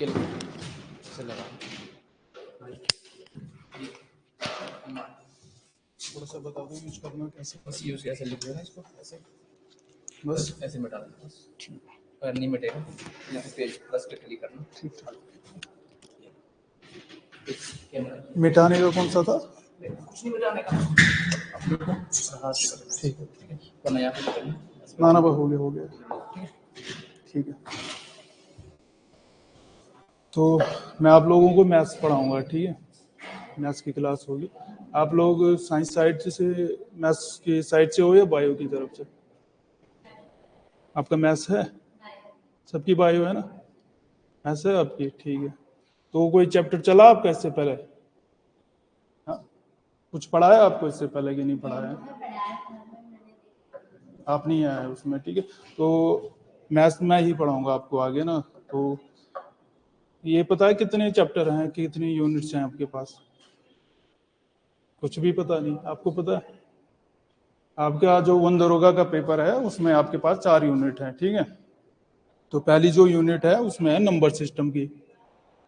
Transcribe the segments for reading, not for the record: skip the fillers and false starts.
इसके लिए इसे लगा थोड़ा सा बता दो यूज करना कैसे। बस यूज कैसे लिख देना इसको, ऐसे बस ऐसे मिटा देना बस। अगर नहीं मिटेगा यहाँ पे पेज प्लस पे क्लिक करना। मिटाने का कौन सा था? कुछ नहीं मिटाने का, हाथ से करो। ठीक है ठीक है, वरना यहाँ पे करना। ना बस हो गया ठीक है। तो मैं आप लोगों को मैथ्स पढ़ाऊंगा, ठीक है। मैथ्स की क्लास होगी। आप लोग साइंस साइड से, मैथ्स की साइड से हो या बायो की तरफ से? आपका मैथ्स है? सबकी बायो है ना? मैथ्स है आपकी, ठीक है। तो कोई चैप्टर चला आपका इससे पहले? हाँ, कुछ पढ़ाया आपको इससे पहले कि नहीं पढ़ाया? आप नहीं आए उसमें, ठीक है। तो मैथ्स मैं ही पढ़ाऊंगा आपको आगे ना। तो ये पता है कितने चैप्टर हैं, कितनी यूनिट्स हैं आपके पास? कुछ भी पता नहीं आपको? पता है आपका जो वन दरोगा का पेपर है उसमें आपके पास 4 यूनिट है, ठीक है। तो पहली जो यूनिट है उसमें है नंबर सिस्टम की,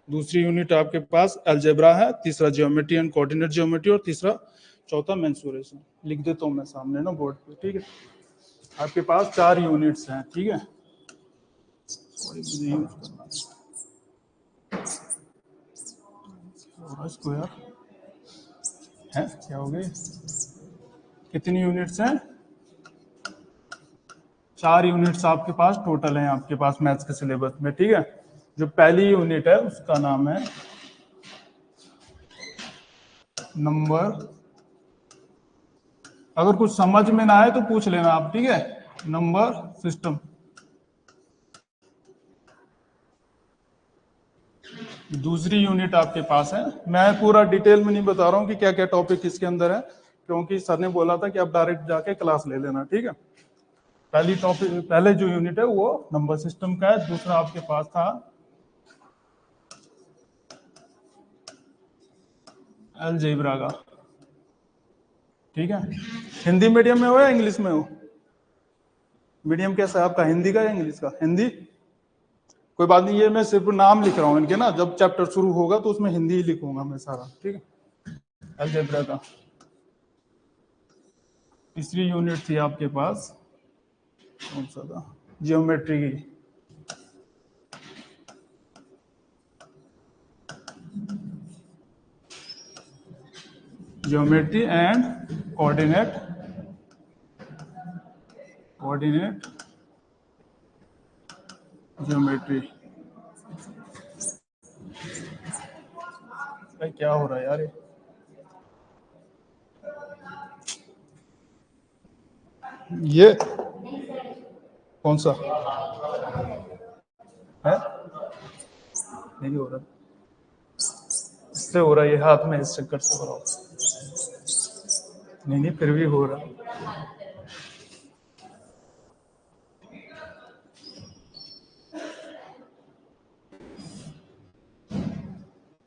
दूसरी यूनिट आपके पास अलजेब्रा है, तीसरा ज्योमेट्री एंड कोऑर्डिनेट ज्योमेट्री, और तीसरा चौथा मेंसुरेशन। लिख देता हूँ मैं सामने ना बोर्ड पे, ठीक है। आपके पास 4 यूनिट्स हैं, ठीक है। इसको यार है क्या हो गया? कितनी यूनिट्स हैं? 4 यूनिट्स आपके पास टोटल हैं आपके पास मैथ्स के सिलेबस में, ठीक है। जो पहली यूनिट है उसका नाम है नंबर। अगर कुछ समझ में ना आए तो पूछ लेना आप, ठीक है। Number system. दूसरी यूनिट आपके पास है, मैं पूरा डिटेल में नहीं बता रहा हूँ कि क्या क्या टॉपिक इसके अंदर है, क्योंकि सर ने बोला था कि आप डायरेक्ट जाके क्लास ले लेना, ठीक है। पहली टॉपिक, पहले जो यूनिट है वो नंबर सिस्टम का है। दूसरा आपके पास था अलजेब्रा का, ठीक है। हिंदी मीडियम में हो या इंग्लिश में हो? मीडियम कैसा है आपका, हिंदी का या इंग्लिश का? हिंदी, कोई बात नहीं, ये मैं सिर्फ नाम लिख रहा हूँ इनके ना, जब चैप्टर शुरू होगा तो उसमें हिंदी ही लिखूंगा मैं सारा, ठीक है। अलजेब्रा का। तीसरी यूनिट थी आपके पास, कौन सा था? जियोमेट्री की। Geometry and coordinate geometry. भाई क्या हो रहा है यार ये कौन सा है? नहीं हो रहा, इससे हो रहा है, ये हाथ में इस चक्कर से हो रहा है। नहीं फिर भी हो रहा।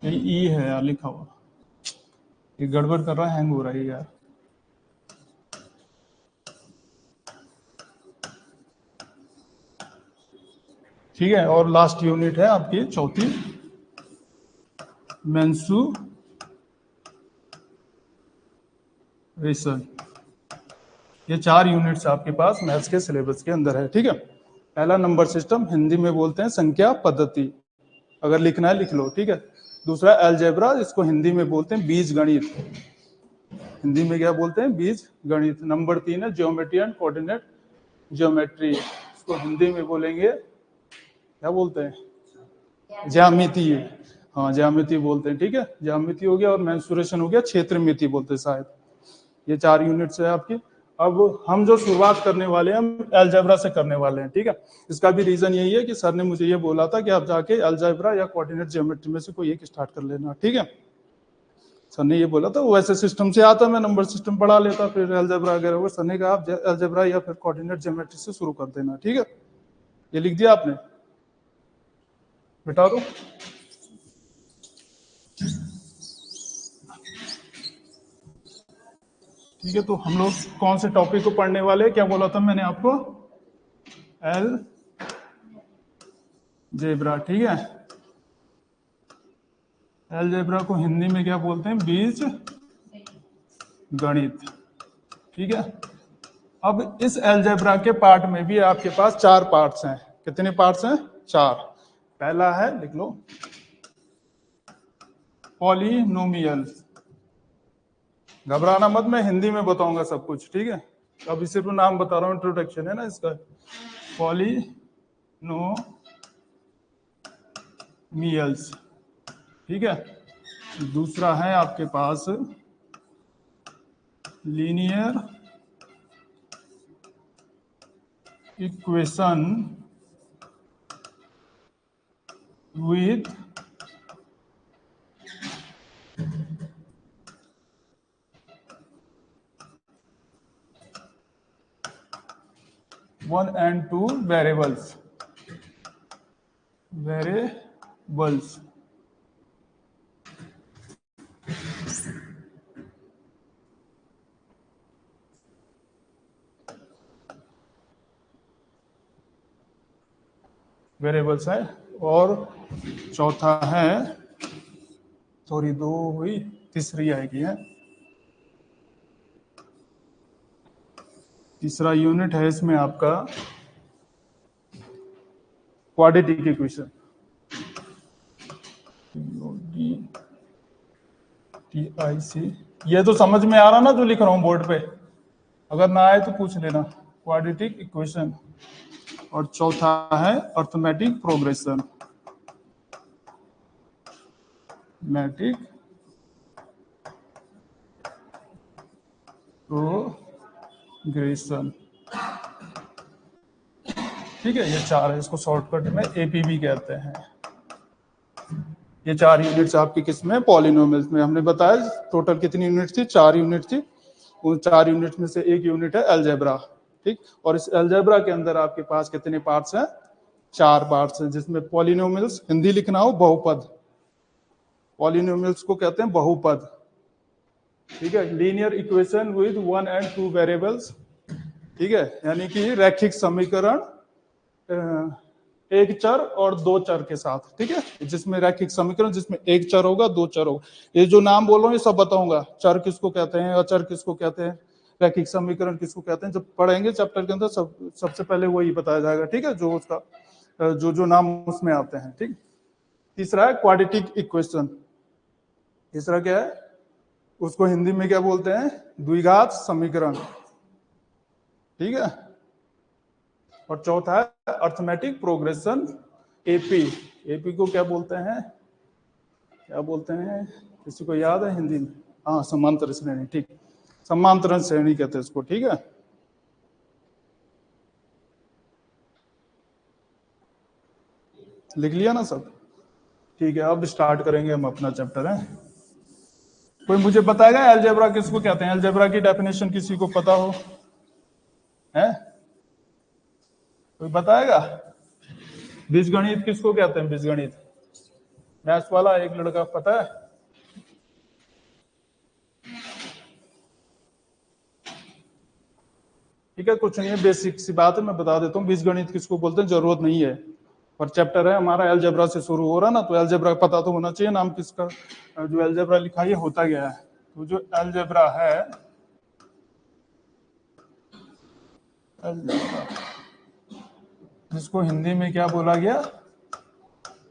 ये ई है यार लिखा हुआ, ये गड़बड़ कर रहा है, हैंग हो रहा है यार। ठीक है, और लास्ट यूनिट है आपकी चौथी, मेंसुरेशन। ये 4 यूनिट्स आपके पास मैथ्स के सिलेबस के अंदर है, ठीक है। पहला नंबर सिस्टम, हिंदी में बोलते हैं संख्या पद्धति, अगर लिखना है लिख लो, ठीक है। दूसरा अलजेब्रा, इसको हिंदी में बोलते हैं बीज गणित, हिंदी में क्या बोलते हैं? बीज गणित। नंबर 3 है ज्योमेट्री एंड कोऑर्डिनेट ज्योमेट्री, इसको हिंदी में बोलेंगे क्या बोलते हैं? ज्यामिति। हाँ ज्यामिति बोलते हैं, ठीक है। ज्यामिति हो गया, और मेंसुरेशन हो गया, क्षेत्रमिति बोलते हैं शायद। ये 4 यूनिट्स है आपकी। अब हम जो शुरुआत करने वाले हैं, हम अलजेब्रा से करने वाले हैं, ठीक है। इसका भी रीजन यही है कि सर ने मुझे ये बोला था कि आप जाके अलजेब्रा या कोऑर्डिनेट ज्योमेट्री में से कोई एक स्टार्ट कर लेना, ठीक है। सर ने ये बोला था, वैसे सिस्टम से आता, मैं नंबर सिस्टम पढ़ा लेता, फिर अलजेब्रा वगैरह। सर ने कहा आप अलजेब्रा या फिर कोऑर्डिनेट ज्योमेट्री से शुरू कर देना, ठीक है। ये लिख दिया आपने, बिठा दो। ठीक है, तो हम लोग कौन से टॉपिक को पढ़ने वाले हैं? क्या बोला था मैंने आपको? अलजेब्रा, ठीक है। अलजेब्रा को हिंदी में क्या बोलते हैं? बीज गणित। ठीक है, अब इस अलजेब्रा के पार्ट में भी आपके पास 4 पार्ट्स हैं। कितने पार्ट्स हैं? 4। पहला है, लिख लो, पॉलिनोमियल। घबराना मत, मैं हिंदी में बताऊंगा सब कुछ, ठीक है? अभी सिर्फ नाम बता रहा हूं, इंट्रोडक्शन है ना इसका। पॉलिनोमियल्स, ठीक है। दूसरा है आपके पास linear equation with one and two variables. Variables है। और चौथा है, सॉरी 2 हुई, तीसरी आएगी है, तीसरा यूनिट है इसमें आपका क्वाड्रेटिक इक्वेशन। TIC, ये तो समझ में आ रहा ना जो लिख रहा हूं बोर्ड पे? अगर ना आए तो पूछ लेना। Quadratic equation. और चौथा है अर्थमेटिक प्रोग्रेशन। मैटिक प्रोग्रेशन, ठीक है। ये 4 है, इसको शॉर्टकट में APB कहते हैं। ये 4 यूनिट्स आपकी किसमें? पॉलिनोमियल्स में। हमने बताया टोटल कितनी यूनिट थी? 4 यूनिट थी। उन 4 यूनिट में से एक यूनिट है अलजेब्रा, ठीक। और इस अलजेब्रा के अंदर आपके पास कितने पार्ट्स हैं? 4 पार्ट्स हैं, जिसमें पॉलिनोमियल्स, हिंदी लिखना हो बहुपद, पॉलिनोमियल्स को कहते हैं बहुपद, ठीक है। Linear equation with 1 and 2 variables, ठीक है, यानी कि रैखिक समीकरण एक चर और 2 चर के साथ, ठीक है। जिसमें रैखिक समीकरण जिसमें एक चर होगा, 2 चर होगा। ये जो नाम बोल रहा हूँ ये सब बताऊंगा, चर किसको कहते हैं, अचर किसको कहते हैं, रैखिक समीकरण किसको कहते हैं, जब पढ़ेंगे चैप्टर के अंदर सबसे पहले वही बताया जाएगा, ठीक है, जो उसका जो नाम उसमें आते हैं, ठीक। तीसरा है क्वाड्रेटिक इक्वेशन। तीसरा क्या है? उसको हिंदी में क्या बोलते हैं? द्विघात समीकरण, ठीक है। और चौथा है अर्थमेटिक प्रोग्रेशन, AP को क्या बोलते हैं? क्या बोलते हैं? किसी को याद है हिंदी में? हाँ, समांतर श्रेणी, ठीक, समांतरण श्रेणी कहते हैं इसको, ठीक है। लिख लिया ना सब? ठीक है, अब स्टार्ट करेंगे हम अपना चैप्टर है। कोई मुझे बताएगा अलजेब्रा किसको कहते हैं? अलजेब्रा की डेफिनेशन किसी को पता हो? है कोई बताएगा? बीजगणित किसको कहते हैं? बीजगणित, मैथ्स वाला एक लड़का पता है? ठीक है, कुछ नहीं है, बेसिक सी बात है, मैं बता देता हूँ बीजगणित किसको बोलते हैं, जरूरत नहीं है। पर चैप्टर है हमारा अलजेब्रा से शुरू हो रहा ना, तो अलजेब्रा पता तो होना चाहिए नाम किसका। जो अलजेब्रा लिखा है होता गया है, तो जो अलजेब्रा है, अलजेब्रा जिसको हिंदी में क्या बोला गया?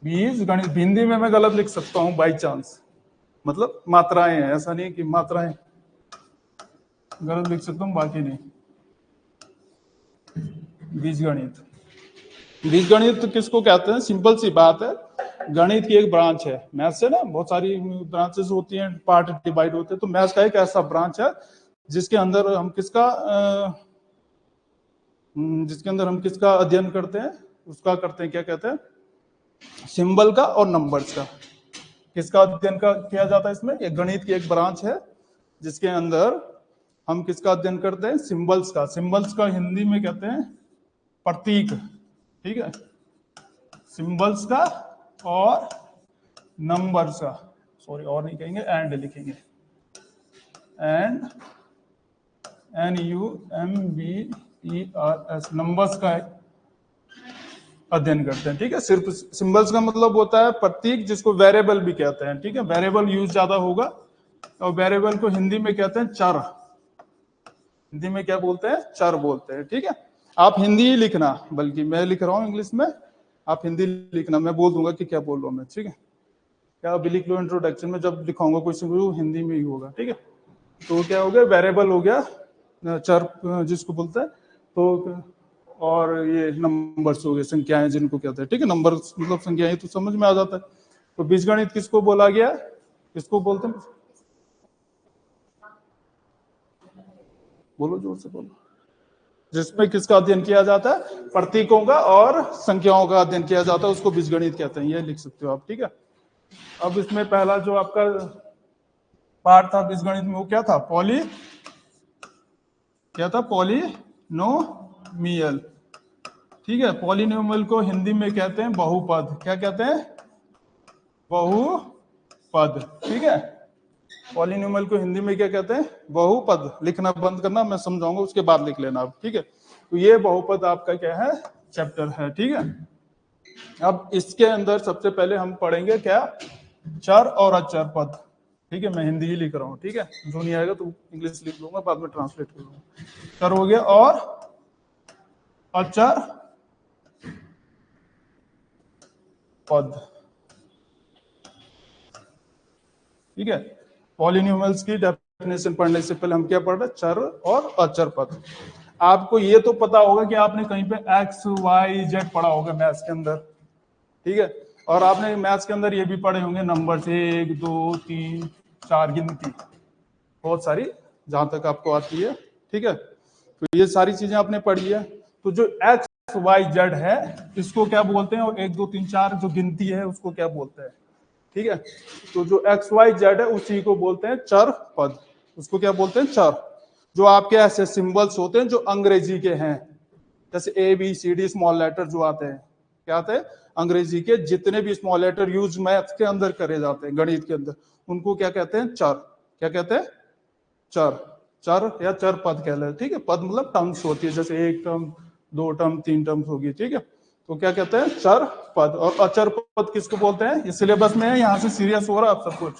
बीज गणित। हिंदी में मैं गलत लिख सकता हूँ बाई चांस, मतलब मात्राएं हैं, ऐसा नहीं कि मात्राएं गलत लिख सकता हूँ, बाकी नहीं। बीजगणित, बीजगणित किसको कहते हैं? सिंपल सी बात है, गणित की एक ब्रांच है। मैथ्स से ना बहुत सारी ब्रांचेस होती हैं, पार्ट डिवाइड होते हैं, तो मैथ्स का एक ऐसा ब्रांच है जिसके अंदर हम किसका अध्ययन करते हैं? उसका करते हैं, क्या कहते हैं? सिंबल का और नंबर्स का। किसका अध्ययन किया जाता है इसमें? एक गणित की एक ब्रांच है जिसके अंदर हम किसका अध्ययन करते हैं? सिंबल्स का। सिंबल्स का हिंदी में कहते हैं प्रतीक, ठीक है, सिंबल्स का और नंबर्स का, सॉरी और नहीं कहेंगे, एंड लिखेंगे, एंड NUMBERS, नंबर्स का अध्ययन करते हैं। ठीक है, सिर्फ सिंबल्स का मतलब होता है प्रतीक, जिसको वेरिएबल भी कहते हैं। ठीक है, वेरिएबल यूज ज्यादा होगा, और वेरिएबल को हिंदी में कहते हैं चर। हिंदी में क्या बोलते हैं? चर बोलते हैं। ठीक है, आप हिंदी ही लिखना, बल्कि मैं लिख रहा हूं इंग्लिश में, आप हिंदी लिखना, मैं बोल दूंगा कि क्या बोल रहा हूं मैं। ठीक है, क्या अभी लिख लो इंट्रोडक्शन में, जब लिखाऊंगा क्वेश्चन को हिंदी में ही होगा। ठीक है, तो क्या हो गया? वेरिएबल हो गया, चर जिसको बोलते हैं, तो और ये नंबर्स हो गए, संख्याएं जिनको कहते हैं। ठीक है, नंबर मतलब संख्याएं, तो समझ में आ जाता है। तो बीजगणित किसको बोला गया? किसको बोलते हैं? बोलो, जोर से बोलो। जिसमें किसका अध्ययन किया जाता है? प्रतीकों का और संख्याओं का अध्ययन किया जाता है, उसको बीजगणित कहते हैं। ये लिख सकते हो आप। ठीक है, अब इसमें पहला जो आपका पार्ट था बीजगणित में, वो क्या था? क्या था? पॉलिनोमियल। ठीक है, पॉलिनोमियल को हिंदी में कहते हैं बहुपद। क्या कहते हैं? बहुपद। ठीक है, पॉलिनोमियल को हिंदी में क्या कहते हैं? बहुपद। लिखना बंद करना, मैं समझाऊंगा, उसके बाद लिख लेना आप। ठीक है, तो ये बहुपद आपका क्या है? चैप्टर है। ठीक है, अब इसके अंदर सबसे पहले हम पढ़ेंगे क्या? चर और अचर पद। ठीक है, मैं हिंदी ही लिख रहा हूँ। ठीक है, जो नहीं आएगा तो इंग्लिश लिख लूंगा, बाद में ट्रांसलेट कर लूंगा। चर हो गया और अचर पद। ठीक है, पॉलिनोमियल्स की डेफिनेशन पढ़ने से पहले हम क्या पढ़ रहे हैं? चर और अचर पद। आपको ये तो पता होगा कि आपने कहीं पे एक्स वाई जेड पढ़ा होगा मैथ्स के अंदर। ठीक है, और आपने मैथ्स के अंदर ये भी पढ़े होंगे नंबर से 1 2 3 4 गिनती, बहुत सारी, जहां तक आपको आती है। ठीक है, तो ये सारी चीजें आपने पढ़ी है। तो जो एक्स वाई जेड है, इसको क्या बोलते हैं? और 1 2 3 4 जो गिनती है, उसको क्या बोलते हैं? ठीक है, तो जो एक्स वाई जेड है, उसी को बोलते हैं चर पद। उसको क्या बोलते हैं? चर। जो आपके ऐसे सिंबल्स होते हैं जो अंग्रेजी के हैं, जैसे A B C D small letter जो आते हैं, क्या आते हैं? अंग्रेजी के जितने भी स्मॉल लेटर यूज मैथ के अंदर करे जाते हैं, गणित के अंदर, उनको क्या कहते हैं? चर। क्या कहते हैं? चर। चर या चर पद कह लेते हैं। ठीक है, पद मतलब टर्म्स होती है, जैसे एक टर्म, 2 टर्म, 3 टर्म्स होगी। ठीक है, तो क्या कहते हैं? चर पद। और अचर पद किसको बोलते हैं? ये सिलेबस में है, यहाँ से सीरियस हो रहा है आप सब कुछ,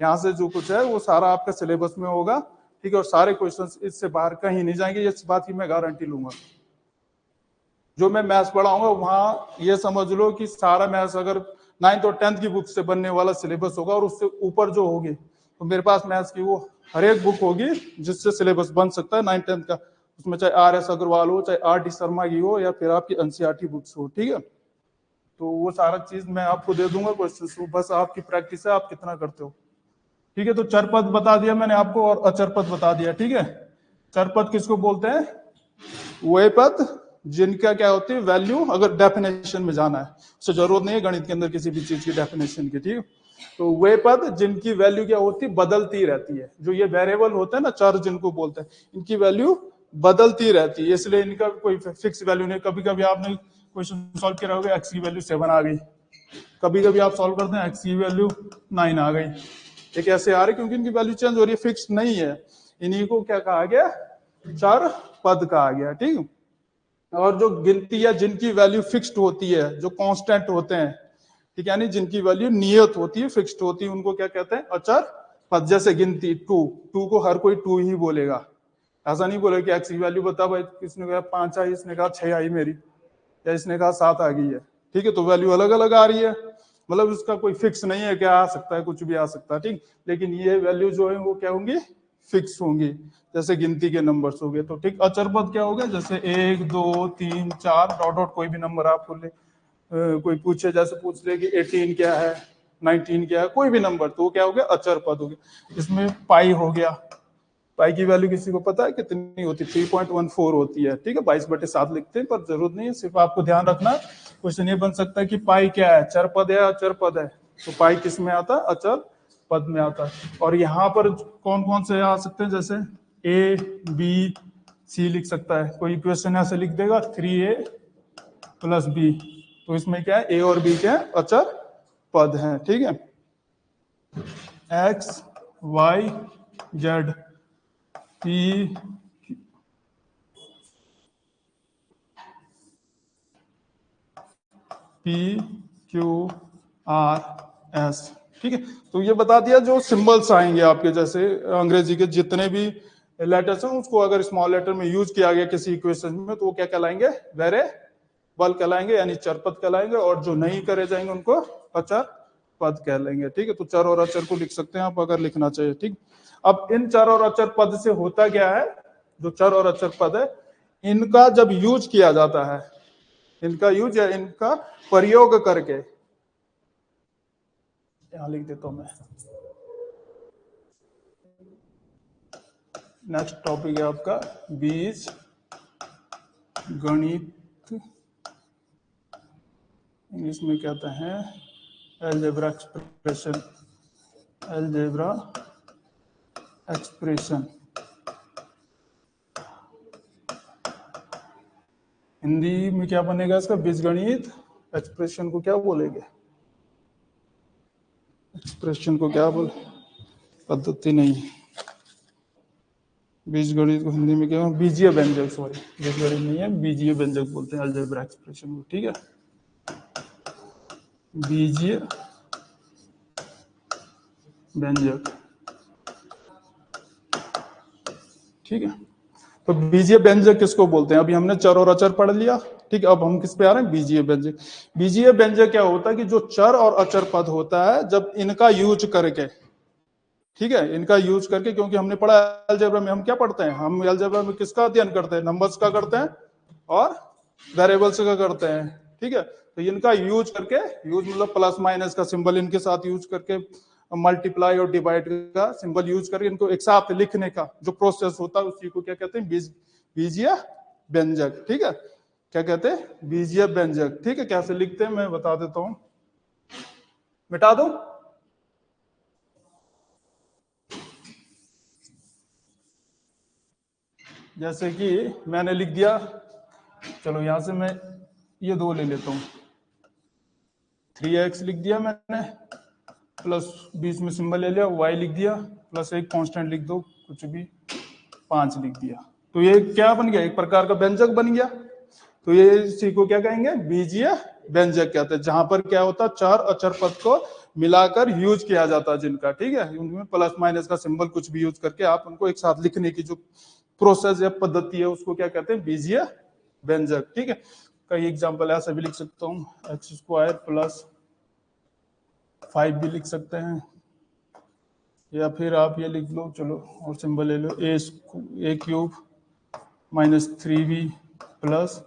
यहाँ से जो कुछ है वो सारा आपका सिलेबस में होगा। ठीक है, और सारे क्वेश्चंस इससे बाहर कहीं नहीं जाएंगे, इस बात की मैं गारंटी लूंगा। जो मैं मैथ्स पढ़ाऊंगा वहां ये समझ लो कि सारा मैथ्स अगर 9th और 10th की बुक से बनने वाला सिलेबस होगा, और उससे ऊपर जो होगी, तो मेरे पास मैथ्स की वो हर एक बुक होगी जिससे सिलेबस बन सकता है 9th 10th का। उसमें चाहे RS अग्रवाल हो, चाहे RD शर्मा की हो, या फिर आपकी NCERT बुक्स हो। ठीक है, तो वो सारा चीज मैं आपको दे दूंगा क्वेश्चन, बस आपकी प्रैक्टिस है, आप कितना करते हो। ठीक है, तो चरपद बता दिया मैंने आपको, और अचरपद बता दिया। ठीक है, चरपद किसको बोलते हैं? वे पद जिनका क्या होती है? वैल्यू, अगर डेफिनेशन में जाना है, उससे जरूरत नहीं है गणित के अंदर किसी भी चीज की डेफिनेशन की। ठीक है, तो वे पद जिनकी वैल्यू क्या होती है? बदलती रहती है। जो ये वेरिएबल होता है ना, चर जिनको बोलते हैं, इनकी वैल्यू बदलती रहती है, इसलिए इनका कोई फिक्स वैल्यू नहीं। कभी कभी आपने क्वेश्चन सॉल्व किया होगा, एक्स की वैल्यू 7 आ गई, कभी कभी आप सॉल्व करते हैं एक्स की वैल्यू 9 आ गई। ये कैसे आ रही? क्योंकि इनकी वैल्यू चेंज हो रही है, फिक्स नहीं है। इन्हीं को क्या कहा गया? चर पद कहा गया। ठीक है, और जो गिनती या जिनकी वैल्यू फिक्स्ड होती है, जो कांस्टेंट होते हैं, ठीक है, यानी जिनकी वैल्यू नियत होती है, फिक्स्ड होती है, उनको क्या कहते हैं? अचर पद। जैसे गिनती 2 को हर कोई 2 ही बोलेगा, ऐसा नहीं बोलेगा कि एक्स की वैल्यू बता भाई, किसने कहा 5 आई, इसने कहा 6 आई मेरी, या इसने कहा 7 आ गई है। ठीक है, तो वैल्यू अलग अलग आ रही है, मतलब उसका कोई फिक्स नहीं है, क्या आ सकता है, कुछ भी आ सकता है। ठीक, लेकिन ये वैल्यू जो है वो क्या होंगी? फिक्स होंगी, जैसे गिनती के नंबर्स हो गए। तो ठीक, अचर पद क्या होगा? जैसे 1 2 3 4 डॉट डॉट, कोई भी नंबर आपको ले, कोई पूछे, जैसे पूछ ले कि 18 क्या है, 19 क्या है, कोई भी नंबर, तो वो क्या हो गया? अचर पद हो गया। इसमें पाई हो गया, पाई की वैल्यू किसी को पता है कितनी होती है? 3.14 होती है। ठीक है, 22/7 लिखते हैं, पर जरूरत नहीं है, सिर्फ आपको ध्यान रखना। क्वेश्चन ये बन सकता है कि पाई क्या है? चर पद है, अचर पद है? तो पाई किस में आता है? अचर पद में आता है। और यहाँ पर कौन कौन से आ सकते हैं? जैसे A B C लिख सकता है, कोई इक्वेशन ऐसे लिख देगा 3A + B, तो इसमें क्या है? A और B क्या है? अचर पद हैं। ठीक है, X Y Z P P Q R S, ठीक है। तो ये बता दिया जो सिंबल्स आएंगे आपके, जैसे अंग्रेजी के जितने भी लेटर्स हैं उसको अगर स्मॉल लेटर में यूज किया गया किसी इक्वेशन में तो वो क्या कहलाएंगे, वेरिएबल कहलाएंगे, यानी चर पद कहलाएंगे, और जो नहीं करे जाएंगे उनको अचर पद कह लेंगे, ठीक है। तो चर और अचर को लिख सकते हैं आप अगर लिखना चाहिए, ठीक। अब इन चर और अचर पद से होता क्या है, जो चर और अचर पद है इनका जब यूज किया जाता है, इनका यूज या इनका प्रयोग करके, यहां लिख देता हूं मैं। नेक्स्ट टॉपिक है आपका बीज गणित, इंग्लिश में कहते हैं algebra expression, algebra expression. Hindi में क्या बनेगा इसका, बीजगणित एक्सप्रेशन को क्या बोलेंगे, एक्सप्रेशन को क्या बोल, पद्धति नहीं, बीजगणित को हिंदी में क्या, बीजीय व्यंजक, सॉरी बीजगणित नहीं है, बीजीय व्यंजक बोलते हैं अलजेब्रा एक्सप्रेशन को, ठीक है, बीजीय व्यंजक, ठीक है। तो बीजीय व्यंजक किसको बोलते हैं, अभी हमने चर और अचर पढ़ लिया, ठीक है। अब हम किस पे आ रहे हैं, बीजीय व्यंजक। बीजीय व्यंजक क्या होता है कि जो चर और अचर पद होता है जब इनका यूज करके, ठीक है, इनका यूज करके, क्योंकि हमने पढ़ा अलजेब्रा में हम क्या पढ़ते हैं, हम अलजेब्रा में किसका अध्ययन करते हैं, नंबर्स का करते हैं और वेरिएबल्स का करते हैं, ठीक है। तो इनका यूज करके, यूज मतलब प्लस माइनस का सिंबल इनके साथ यूज करके, मल्टीप्लाई और डिवाइड का सिंबल यूज करके इनको एक साथ लिखने का जो प्रोसेस होता है उसी को क्या कहते हैं, बीजीय व्यंजक, ठीक है। क्या कहते हैं, बीजीय व्यंजक, ठीक है। कैसे लिखते हैं मैं बता देता हूं, मिटा दो, जैसे कि मैंने लिख दिया, चलो यहां से मैं ये दो ले लेता हूं, 3x लिख दिया मैंने, प्लस बीच में सिंबल ले लिया, y लिख दिया, प्लस एक कांस्टेंट लिख दो कुछ भी, 5 लिख दिया। तो ये क्या बन गया, एक प्रकार का व्यंजक बन गया। तो ये इसी को क्या कहेंगे, बीजीय व्यंजक कहते हैं, जहां पर क्या होता है, चर अचर पद को मिलाकर यूज किया जाता है जिनका, ठीक है, उनमें प्लस माइनस का सिंबल कुछ भी यूज करके आप उनको एक साथ लिखने की जो प्रोसेस या पद्धति है उसको क्या कहते हैं, बीजीय व्यंजक, ठीक है। कई एग्जांपल ऐसा भी लिख सकता हूँ, x² प्लस 5 भी लिख सकते हैं, या फिर आप ये लिख लो, चलो और सिंबल ले लो, a³ माइनस 3b प्लस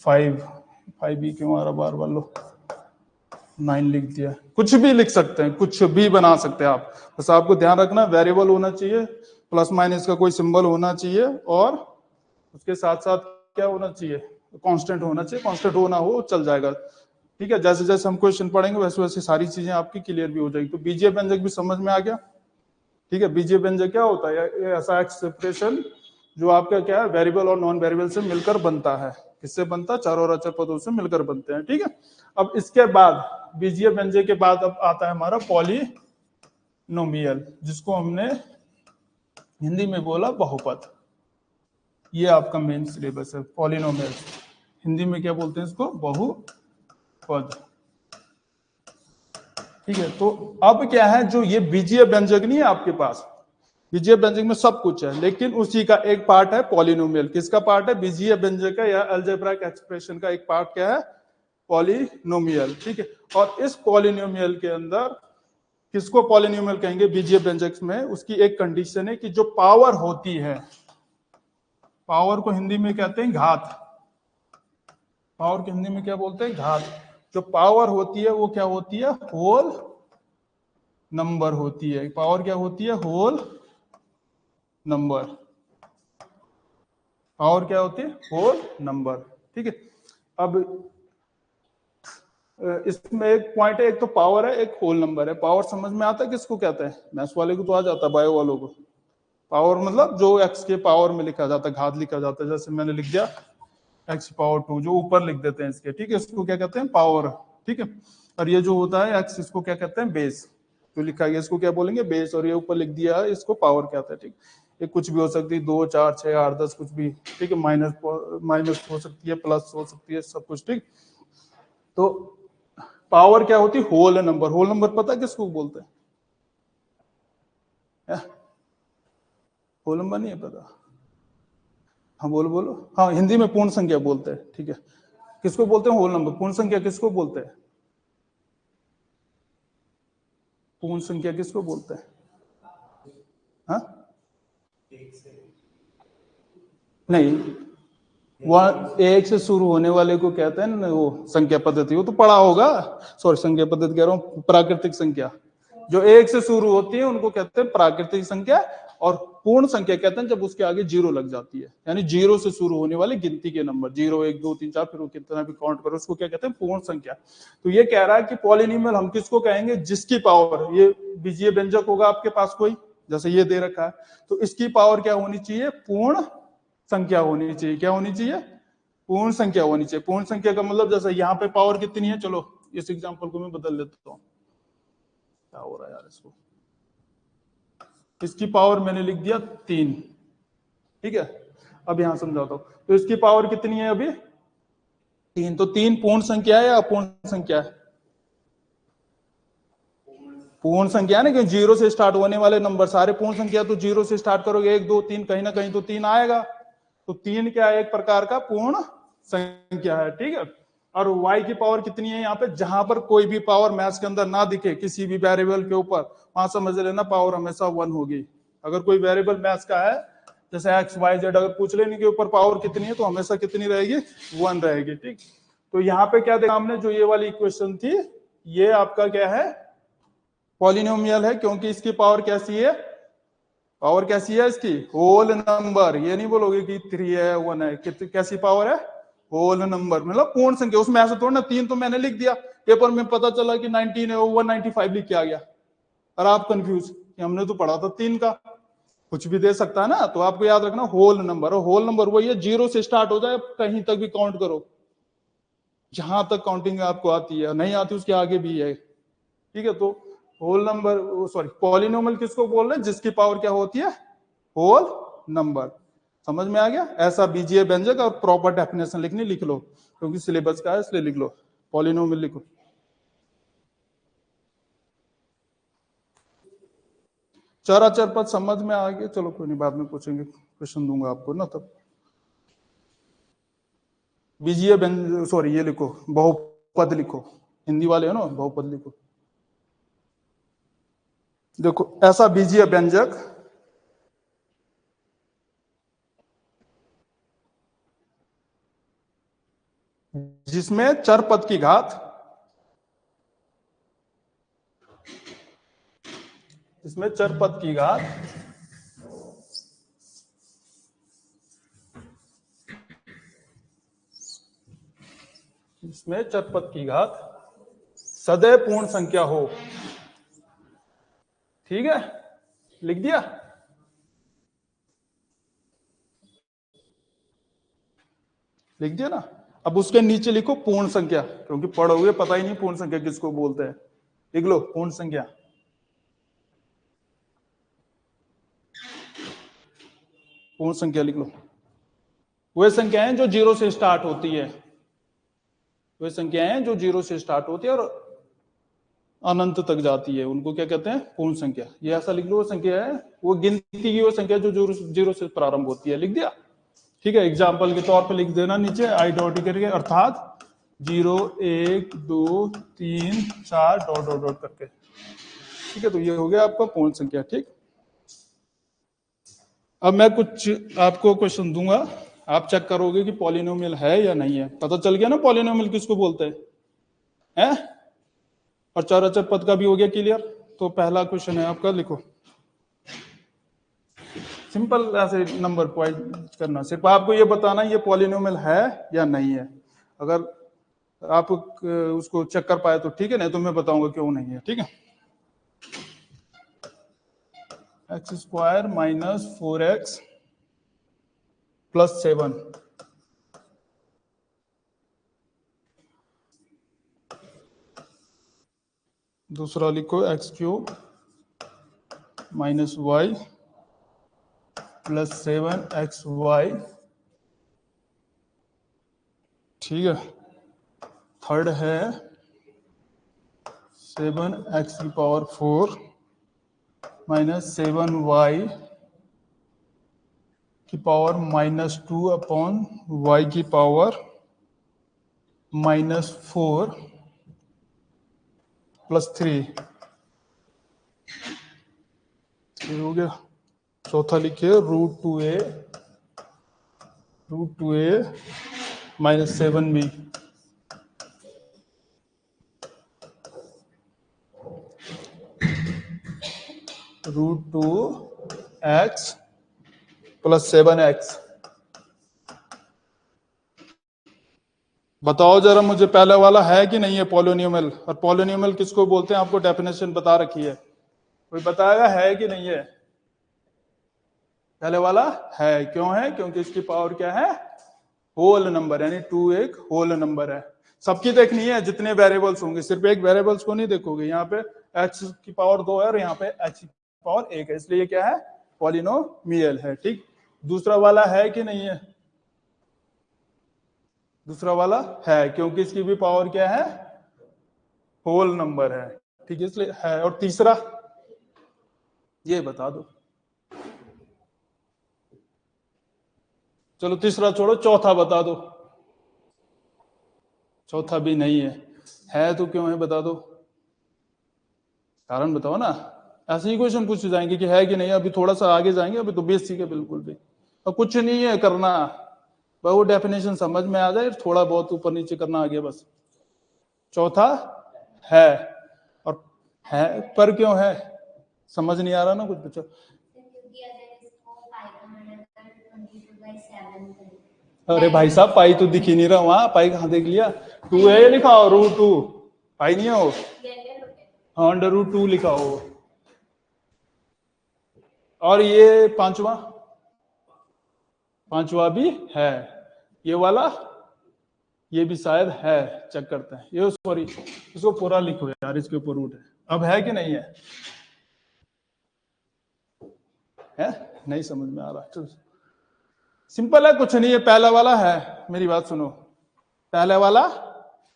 5 क्यों आ रहा बार बार, लो 9 लिख दिया। कुछ भी लिख सकते हैं, कुछ भी बना सकते हैं आप, बस आपको ध्यान रखना वेरिएबल होना चाहिए, प्लस माइनस का कोई सिंबल होना चाहिए, और उसके साथ साथ क्या होना चाहिए, कांस्टेंट होना चाहिए, कांस्टेंट होना हो चल जाएगा, ठीक है। जैसे जैसे हम क्वेश्चन पढ़ेंगे वैसे वैसे सारी चीजें आपकी क्लियर भी हो जाएगी। तो बीजीय व्यंजक भी समझ में आ गया, ठीक है। बीजीय व्यंजक क्या होता है, ये ऐसा एक्सप्रेशन जो आपका क्या है, वेरिएबल और नॉन वेरिएबल से मिलकर बनता है, किससे बनता है, चर और अचर पदों से मिलकर बनते हैं, ठीक है। अब इसके बाद बीजीय व्यंजक के बाद अब आता है हमारा पॉलिनोमियल, जिसको हमने हिंदी में बोला बहुपद। ये आपका मेन सिलेबस है, पॉलिनोमियल, हिंदी में क्या बोलते हैं इसको, बहुपद, ठीक है। तो अब क्या है, जो ये बीजीय व्यंजक नहीं है आपके पास, बीजीय व्यंजक में सब कुछ है, लेकिन उसी का एक पार्ट है पॉलिनोमियल। किसका पार्ट है, बीजीय व्यंजक का या अलजेब्रिक एक्सप्रेशन का एक पार्ट क्या है, पॉलिनोमियल, ठीक है। और इस पॉलिनोमियल के अंदर किसको पॉलिनोमियल कहेंगे बीजीय व्यंजक में, उसकी एक कंडीशन है कि जो पावर होती है, पावर को हिंदी में कहते हैं घात, पावर को हिंदी में क्या बोलते हैं, घात। जो पावर होती है वो क्या होती है, होल नंबर होती है। पावर क्या होती है, होल नंबर, पावर क्या होती है, होल नंबर, ठीक है। अब इसमें एक पॉइंट है, एक तो पावर है, एक होल नंबर है। पावर समझ में आता है किसको कहते हैं, मैथ्स वाले को तो आ जाता है, बायो वालों को। पावर मतलब जो एक्स के पावर में लिखा जाता है, घात लिखा जाता है, जैसे मैंने लिख दिया x⁻², जो ऊपर लिख देते हैं इसके, ठीक है, इसको क्या कहते हैं, पावर, ठीक है। और ये जो होता है x, इसको क्या कहते हैं, बेस, जो लिखा गया इसको क्या बोलेंगे, बेस, और ये ऊपर लिख दिया है इसको पावर कहते हैं, ठीक। ये कुछ भी हो सकती है, 2, 4, 6, 8, 10 कुछ भी, ठीक है। माइनस हो सकती है, प्लस हो सकती है, सब कुछ, ठीक। तो पावर क्या होती है? Whole number. होल नंबर पता है किसको बोलते हैं? होल नंबर नहीं है पता? हाँ बोलो बोलो। हाँ हिंदी में पूर्ण संख्या बोलते हैं, ठीक है। किसको बोलते हैं होल नंबर? पूर्ण संख्या किसको बोलते हैं? पूर्ण संख्या किसको बोलते हैं? हाँ नहीं, वह एक से शुरू होने वाले को कहते हैं ना वो संख्या पद्धति, वो तो पढ़ा होगा। सॉरी संख्या पद्धति कह रहा हूँ, प्राकृतिक संख्या। जो एक से शुरू होती है उनको कहते हैं प्राकृतिक संख्या, और पूर्ण संख्या कहते हैं जब उसके आगे जीरो लग जाती है, यानी जीरो से शुरू होने वाली गिनती के नंबर, 0 1 2 3 4 फिर वो कितना भी काउंट करो, उसको क्या कहते हैं? पूर्ण संख्या। तो ये कह रहा है कि पॉलिनोमियल हम किसको कहेंगे? जिसकी पावर, ये बीजीय व्यंजक होगा आपके पास कोई, जैसे ये दे रखा है, तो इसकी पावर क्या होनी चाहिए? पूर्ण संख्या होनी चाहिए। क्या होनी चाहिए? पूर्ण संख्या होनी चाहिए। पूर्ण संख्या का मतलब जैसे यहाँ पे पावर कितनी है, चलो इस एग्जांपल को मैं बदल देता हूँ। क्या हो रहा है यार इसको, इसकी पावर मैंने लिख दिया 3, ठीक है। अब यहां समझाता हूं, तो इसकी पावर कितनी है अभी? 3। तो 3 पूर्ण संख्या है या अपूर्ण संख्या है? पूर्ण संख्या है ना, क्योंकि जीरो से स्टार्ट होने वाले नंबर सारे पूर्ण संख्या, तो जीरो से स्टार्ट करोगे 1 2 3, कहीं ना कहीं तो 3 आएगा। तो 3 क्या है? एक प्रकार का पूर्ण संख्या है, ठीक है। और y की पावर कितनी है यहाँ पे? जहां पर कोई भी पावर मैथ्स के अंदर ना दिखे किसी भी वेरिएबल के ऊपर, वहां समझ लेना पावर हमेशा 1 होगी। अगर कोई वेरिएबल मैथ्स का है जैसे x y z, अगर पूछ लेने के ऊपर पावर कितनी है तो हमेशा कितनी रहेगी? 1 रहेगी, ठीक। तो यहाँ पे क्या देखा हमने, जो ये वाली इक्वेशन थी, ये आपका क्या है? पॉलिनोमियल है, क्योंकि इसकी पावर कैसी है? पावर कैसी है इसकी? Whole number. ये नहीं बोलोगे कि 3 है 1 है, कितनी कैसी पावर है? होल नंबर, मतलब पूर्ण संख्या। उसमें ऐसा थोड़ा ना 3 तो मैंने लिख दिया, पेपर में पता चला कि 19 है, 195 लिख के आ गया, और आप कंफ्यूज कि हमने तो पढ़ा था 3 का। कुछ भी दे सकता है ना, तो आपको याद रखना होल नंबर। और होल नंबर वही है, जीरो से स्टार्ट हो जाए, कहीं तक भी काउंट करो, जहां तक काउंटिंग आपको आती है, नहीं आती उसके आगे भी है, ठीक है। तो होल नंबर, सॉरी पॉलिनोमियल किसको बोल रहे हैं? जिसकी पावर क्या होती है? Whole number. समझ में आ गया? ऐसा बीजीय व्यंजक, और प्रॉपर डेफिनेशन लिखनी, लिख लो, क्योंकि सिलेबस का है इसलिए लिख लो। पॉलिनोमियल लिखो। चर पद समझ में आ गया? चलो कोई नहीं, बाद में पूछेंगे, क्वेश्चन दूंगा आपको ना तब। बीजीय व्यंजक, सॉरी ये लिखो, बहुपद लिखो, हिंदी वाले हो ना, बहुपद लिखो। देखो ऐसा बीजीय व्यंजक जिसमें चर पद की घात, जिसमें चर पद की घात जिसमें चर पद की घात सदैव पूर्ण संख्या हो, ठीक है। लिख दिया? लिख दिया ना। अब उसके नीचे लिखो पूर्ण संख्या, क्योंकि पढ़ोगे पता ही नहीं पूर्ण संख्या किसको बोलते हैं। लिख लो पूर्ण संख्या। पूर्ण संख्या लिख लो। वे संख्याएं जो जीरो से स्टार्ट होती है, वे संख्याएं जो जीरो से स्टार्ट होती है और अनंत तक जाती है, उनको क्या कहते हैं? पूर्ण संख्या। ये ऐसा लिख लो, वो संख्या है, वो गिनती की वो संख्या जो जीरो से प्रारंभ होती है। लिख दिया? ठीक है। एग्जाम्पल के तौर पे लिख देना नीचे आई डॉट करके, अर्थात 0 1 2 3 4 डॉट डॉट डॉट करके, ठीक है। तो ये हो गया आपका पूर्ण संख्या, ठीक। अब मैं कुछ आपको क्वेश्चन दूंगा, आप चेक करोगे कि पॉलिनोमियल है या नहीं है। पता चल गया ना पॉलिनोमियल किसको बोलते हैं? और चर अचर पद का भी हो गया क्लियर। तो पहला क्वेश्चन है आपका, लिखो। सिंपल ऐसे नंबर पॉइंट करना, सिर्फ आपको ये बताना ये पॉलिनोमियल है या नहीं है। अगर आप उसको चेक कर पाए तो ठीक है, नहीं तो मैं बताऊंगा क्यों नहीं है, ठीक है। x² माइनस 4x प्लस 7, दूसरा लिखो x³ minus y plus 7xy, ठीक है। थर्ड है 7x की पावर 4 माइनस 7y की पावर -2 अपॉन y की पावर -4 प्लस 3 हो गया। चौथा लिखिए √2a minus 7b √2x plus 7x। बताओ जरा मुझे पहले वाला है कि नहीं है पॉलिनोमियल, और पॉलिनोमियल किसको बोलते हैं आपको डेफिनेशन बता रखी है, कोई बताएगा है कि नहीं है? पहले वाला है, क्यों है? क्योंकि इसकी पावर क्या है? होल नंबर, यानी 2 एक होल नंबर है। सबकी देखनी है जितने वेरिएबल्स होंगे, सिर्फ एक वेरिएबल्स को नहीं देखोगे। यहाँ पे x की पावर 2 है और यहाँ पे h की पावर 1 है, इसलिए ये क्या है? पॉलिनोमियल है। ठीक, दूसरा वाला है कि नहीं है? दूसरा वाला है क्योंकि इसकी भी पावर क्या है? होल नंबर है। ठीक है, इसलिए है। और तीसरा ये बता दो। चलो तीसरा छोड़ो, चौथा बता दो। चौथा भी नहीं है तो क्यों है बता दो, कारण बताओ ना। ऐसे ही क्वेश्चन पूछे जाएंगे कि है कि नहीं। अभी थोड़ा सा आगे जाएंगे, अभी तो बेसिक है बिल्कुल भी, और कुछ नहीं है करना, बस वो डेफिनेशन समझ में आ जाए, थोड़ा बहुत ऊपर नीचे करना आगे बस। चौथा है, और है पर क्यों है समझ नहीं आ रहा ना कुछ बच्चों। अरे भाई साहब, पाई तो दिख ही नहीं रहा वहां, पाई कहाँ देख लिया? 2 है लिखा हो, √2 पाई नहीं हो, हाँ √2 लिखा हो। और ये पांचवा भी है, ये वाला ये भी शायद है, चेक करते हैं। ये सॉरी, इसको पूरा लिखो यार, इसके ऊपर रूट है। अब है कि नहीं है? नहीं समझ में आ रहा? चलो सिंपल है, कुछ नहीं है, पहला वाला है। मेरी बात सुनो, पहले वाला,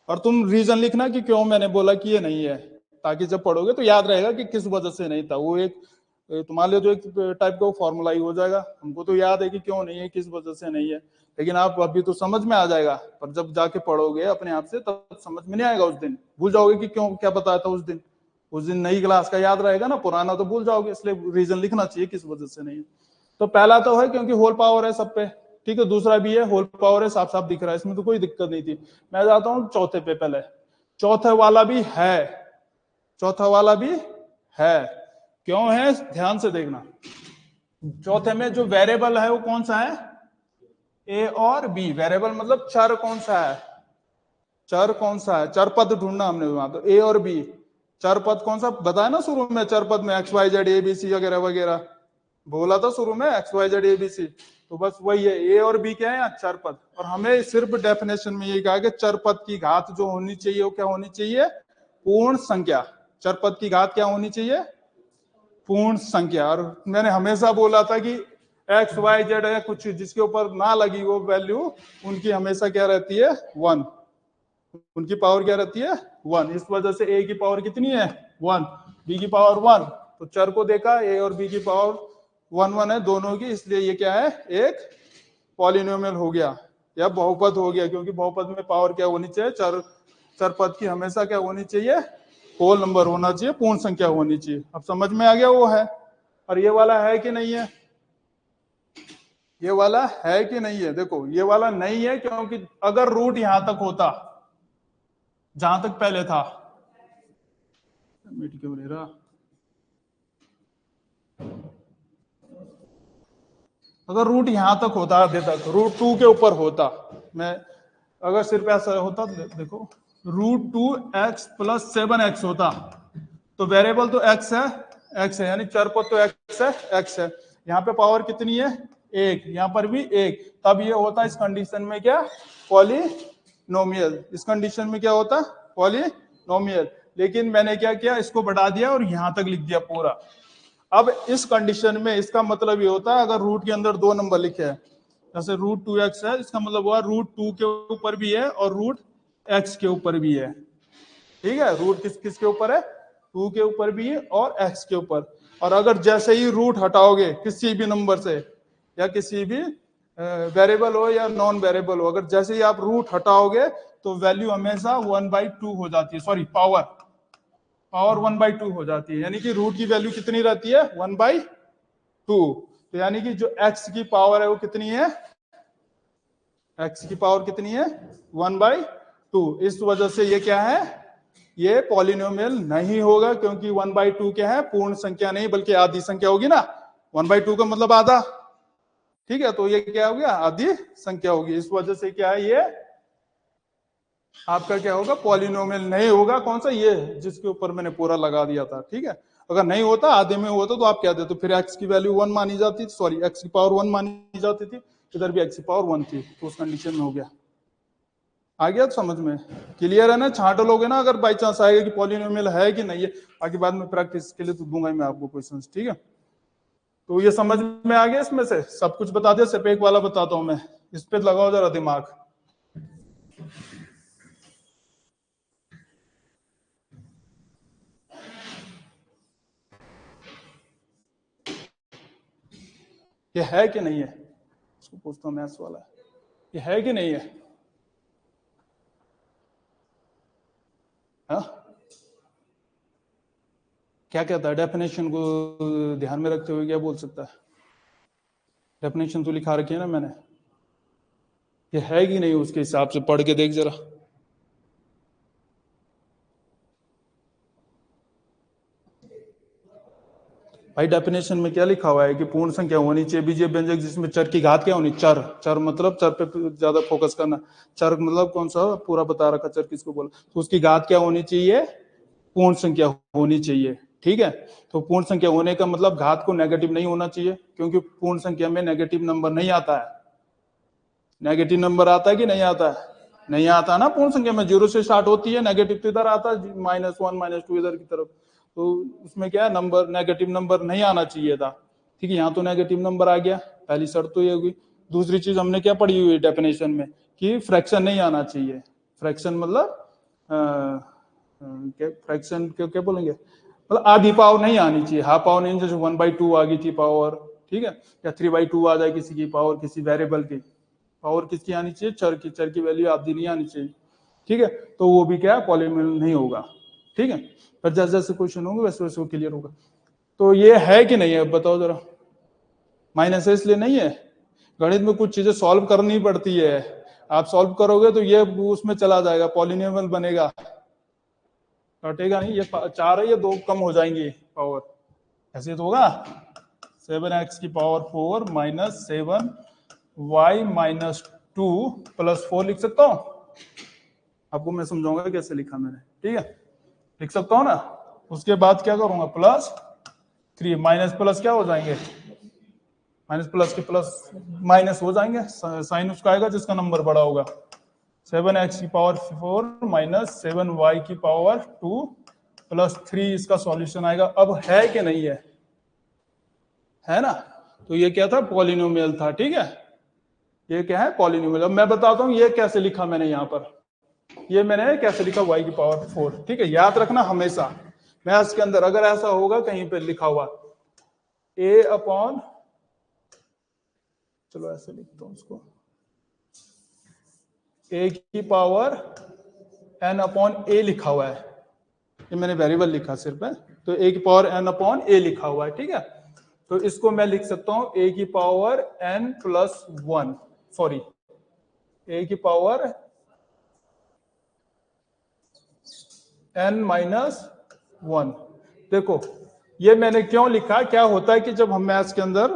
और तुम रीजन लिखना कि क्यों मैंने बोला कि ये नहीं है, ताकि जब पढ़ोगे तो याद रहेगा कि किस वजह से नहीं था। वो एक तुम्हारे लिए तो एक टाइप का फॉर्मूला ही हो जाएगा। हमको तो याद है कि क्यों नहीं है, किस वजह से नहीं है, लेकिन आप अभी तो समझ में आ जाएगा, पर जब जाके पढ़ोगे अपने आप से तब समझ में नहीं आएगा। उस दिन भूल जाओगे कि क्यों क्या बताया था उस दिन नई क्लास का याद रहेगा ना, पुराना तो भूल जाओगे। इसलिए रीजन लिखना चाहिए किस वजह से नहीं है। तो पहला तो है क्योंकि होल पावर है सब पे, ठीक है। दूसरा भी है, होल पावर है, साफ साफ दिख रहा है, इसमें तो कोई दिक्कत नहीं थी। मैं जाता हूं चौथे पे। पहले चौथे वाला भी है, चौथा वाला भी है। क्यों है ध्यान से देखना। चौथे में जो वेरिएबल है वो कौन सा है? ए और बी। वेरिएबल मतलब चर कौन सा है? चर कौन सा है? चर पद ढूंढना हमने वहां, तो ए और बी। चर पद कौन सा बताया ना शुरू में? चर पद में X Y Z A B C वगैरह वगैरह बोला था शुरू में, X Y Z A B C. तो बस वही है, ए और बी क्या है? चर पद। और हमें सिर्फ डेफिनेशन में ये कहा कि चर पद की घात जो होनी चाहिए वो क्या होनी चाहिए? पूर्ण संख्या। चर पद की घात क्या होनी चाहिए? पूर्ण संख्या। और मैंने हमेशा बोला था कि एक्स वाई जेड है, कुछ जिसके ऊपर ना लगी वो वैल्यू, उनकी हमेशा क्या रहती है? 1। उनकी पावर क्या रहती है? 1। इस वजह से ए की पावर कितनी है? 1, बी की पावर 1। तो चर को देखा, ए और बी की पावर 1 है दोनों की, इसलिए ये क्या है? एक पॉलिनोमियल हो गया या बहुपद हो गया, क्योंकि बहुपद में पावर क्या होनी चाहिए? चर पद की हमेशा क्या होनी चाहिए? होल नंबर होना चाहिए, पूर्ण संख्या होनी चाहिए। अब समझ में आ गया वो है। और ये वाला है कि नहीं है? ये वाला है कि नहीं है? देखो ये वाला नहीं है, क्योंकि अगर रूट यहां तक होता जहां तक पहले था, मिट क्यों नहीं रहा? अगर रूट यहां तक होता, आधे तक, √2 के ऊपर होता, मैं अगर सिर्फ ऐसा होता, देखो √2x प्लस 7x होता, तो वेरिएबल तो x है, यानी चर पद तो x है। यहाँ पे पावर कितनी है? 1, यहाँ पर भी 1। तब ये होता इस कंडीशन में क्या? पॉलिनोमियल। इस कंडीशन में क्या होता? पॉलिनोमियल। लेकिन मैंने क्या किया? इसको बढ़ा दिया और यहां तक लिख दिया पूरा। अब इस कंडीशन में इसका मतलब ये होता है, अगर रूट के अंदर 2 नंबर लिखे हैं, जैसे √2x है, इसका मतलब हुआ √2 के ऊपर भी है और एक्स के ऊपर भी है, ठीक है। रूट किसके ऊपर है, 2 के ऊपर भी है और एक्स के ऊपर। और अगर जैसे ही रूट हटाओगे किसी भी नंबर से या किसी भी वेरिएबल हो या नॉन वेरिएबल हो, अगर जैसे ही आप रूट हटाओगे तो वैल्यू हमेशा 1/2 हो जाती है, सॉरी पावर 1/2 हो जाती है। यानी कि रूट की वैल्यू कितनी रहती है, 1/2। तो यानी कि जो एक्स की पावर है वो कितनी है, एक्स की पावर कितनी है, 1/2। इस वजह से ये क्या है, ये पॉलिनोमियल नहीं होगा, क्योंकि 1/2 क्या है, पूर्ण संख्या नहीं बल्कि आधी संख्या होगी ना। 1/2 का मतलब आधा, ठीक है। तो ये क्या हो गया, आधी संख्या होगी। इस वजह से क्या है, ये आपका क्या होगा, पॉलिनोमियल नहीं होगा। कौन सा, ये जिसके ऊपर मैंने पूरा लगा दिया था, ठीक है। अगर नहीं होता, आधे में होता तो आप क्या देते, तो फिर एक्स की वैल्यू 1 मानी जाती, सॉरी एक्स की पावर 1 मानी जाती थी, इधर भी एक्स की पावर 1 थी, तो उस कंडीशन में हो गया। आ गया तो समझ में, क्लियर है ना। छांट लोगे ना अगर बाई चांस आएगा कि पॉलिनोमियल है कि नहीं है, बाकी बाद में प्रैक्टिस के लिए तो दूंगा ही मैं आपको क्वेश्चंस, ठीक है। तो ये समझ में आ गया, इसमें से सब कुछ बता दिया, सिर्फ एक वाला बताता हूं मैं, इस पे लगाओ जरा दिमाग। ये है कि नहीं है, इसको पूछता हूँ मैथ्स वाला, ये है कि नहीं है, हाँ? क्या कहता है, डेफिनेशन को ध्यान में रखते हुए क्या बोल सकता है, डेफिनेशन तो लिखा रखी है ना मैंने, ये है कि नहीं, उसके हिसाब से पढ़ के देख जरा। भाई डेफिनेशन में क्या लिखा हुआ है कि पूर्ण संख्या होनी चाहिए बीजीय व्यंजक जिसमें चर की घात क्या होनी, चर, चर मतलब चर पे ज्यादा फोकस करना, चर मतलब कौन सा, पूरा बता रखा चर किसको बोला, तो उसकी घात क्या होनी चाहिए, पूर्ण संख्या होनी चाहिए, ठीक है। तो पूर्ण संख्या होने का मतलब घात को नेगेटिव नहीं होना चाहिए, क्योंकि पूर्ण संख्या में नेगेटिव नंबर नहीं आता है। नेगेटिव नंबर आता है कि नहीं आता है, नहीं आता ना। पूर्ण संख्या में 0 से स्टार्ट होती है, नेगेटिव तो इधर आता है -1 -2 इधर की तरफ, तो उसमें क्या है, नंबर नेगेटिव नंबर नहीं आना चाहिए था, ठीक है। यहाँ तो नेगेटिव नंबर आ गया, पहली शर्त तो ये होगी। दूसरी चीज हमने क्या पढ़ी हुई डेफिनेशन में कि फ्रैक्शन नहीं आना चाहिए। फ्रैक्शन मतलब फ्रैक्शन क्या बोलेंगे, मतलब आधी पावर नहीं आनी चाहिए, हाफ पावर नहीं, जैसे 1/2 आ गई थी पावर, ठीक है, या 3/2 आ जाए किसी की पावर, किसी वेरिएबल की पावर किसकी आनी चाहिए, चर की, चर की वैल्यू आधी नहीं आनी चाहिए, ठीक है। तो वो भी क्या है, पॉलिनोमियल नहीं होगा, ठीक है। पर जैसे जैसे क्वेश्चन होंगे वैसे वैसे वो क्लियर होगा। तो ये है कि नहीं है, बताओ जरा। माइनस है इसलिए नहीं है, गणित में कुछ चीजें सॉल्व करनी पड़ती है, आप सॉल्व करोगे तो ये उसमें चला जाएगा, पॉलिनोमियल बनेगा, कटेगा नहीं। ये 4 है, ये 2 कम हो जाएंगी पावर, ऐसे तो होगा। 7x की power 4 minus 7y minus 2 plus 4 लिख सकता हूं, आपको मैं समझाऊंगा कैसे लिखा मैंने, ठीक है, लिख सकता हूं ना। उसके बाद क्या करूंगा, +3 माइनस प्लस क्या हो जाएंगे, माइनस प्लस के प्लस माइनस हो जाएंगे, साइन उसका आएगा जिसका नंबर बड़ा होगा। 7x की पावर 4 माइनस 7y की पावर 2 प्लस 3 इसका सॉल्यूशन आएगा। अब है कि नहीं है ना। तो ये क्या था, पॉलिनोमियल था, ठीक है। ये क्या है, पॉलिनोमियल। अब मैं बताता हूं ये कैसे लिखा मैंने, यहां पर ये मैंने कैसे लिखा, y की पावर 4, ठीक है। याद रखना हमेशा मैथ्स के अंदर अगर ऐसा होगा कहीं पे लिखा हुआ a/, चलो ऐसे लिखता हूं उसको, a की पावर n/a लिखा हुआ है, ये मैंने वेरिएबल लिखा सिर्फ है, तो a की पावर n/a लिखा हुआ है, ठीक है। तो इसको मैं लिख सकता हूं a की पावर n+1, सॉरी a की पावर n-1। देखो ये मैंने क्यों लिखा, क्या होता है कि जब हम मैथ्स के अंदर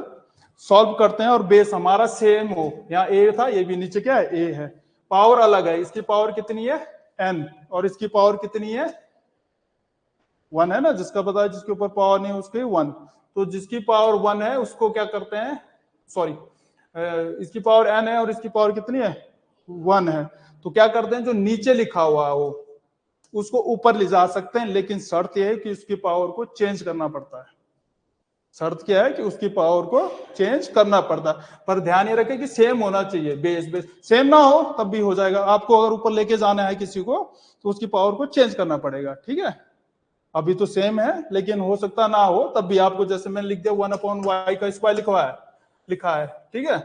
सॉल्व करते हैं और बेस हमारा सेम हो, यहाँ a था, ये भी नीचे क्या है, a है, पावर अलग है, इसकी पावर कितनी है n और इसकी पावर कितनी है 1 है ना, जिसका पता है जिसके ऊपर पावर नहीं उसके 1, तो जिसकी पावर 1 है उसको क्या करते हैं, सॉरी इसकी पावर n है और इसकी पावर कितनी है 1 है, तो क्या करते हैं जो नीचे लिखा हुआ है वो उसको ऊपर ले जा सकते हैं, लेकिन शर्त यह है कि उसकी पावर को चेंज करना पड़ता है, शर्त क्या है कि उसकी पावर को चेंज करना पड़ता है, पर ध्यान ये रखें कि सेम होना चाहिए। बेस सेम ना हो तब भी हो जाएगा। आपको अगर ऊपर लेके जाना है किसी को तो उसकी पावर को चेंज करना पड़ेगा, ठीक है। अभी तो सेम है लेकिन हो सकता ना हो, तब भी आपको, जैसे मैंने लिख दिया 1/y का स्क्वायर लिखा है, ठीक है।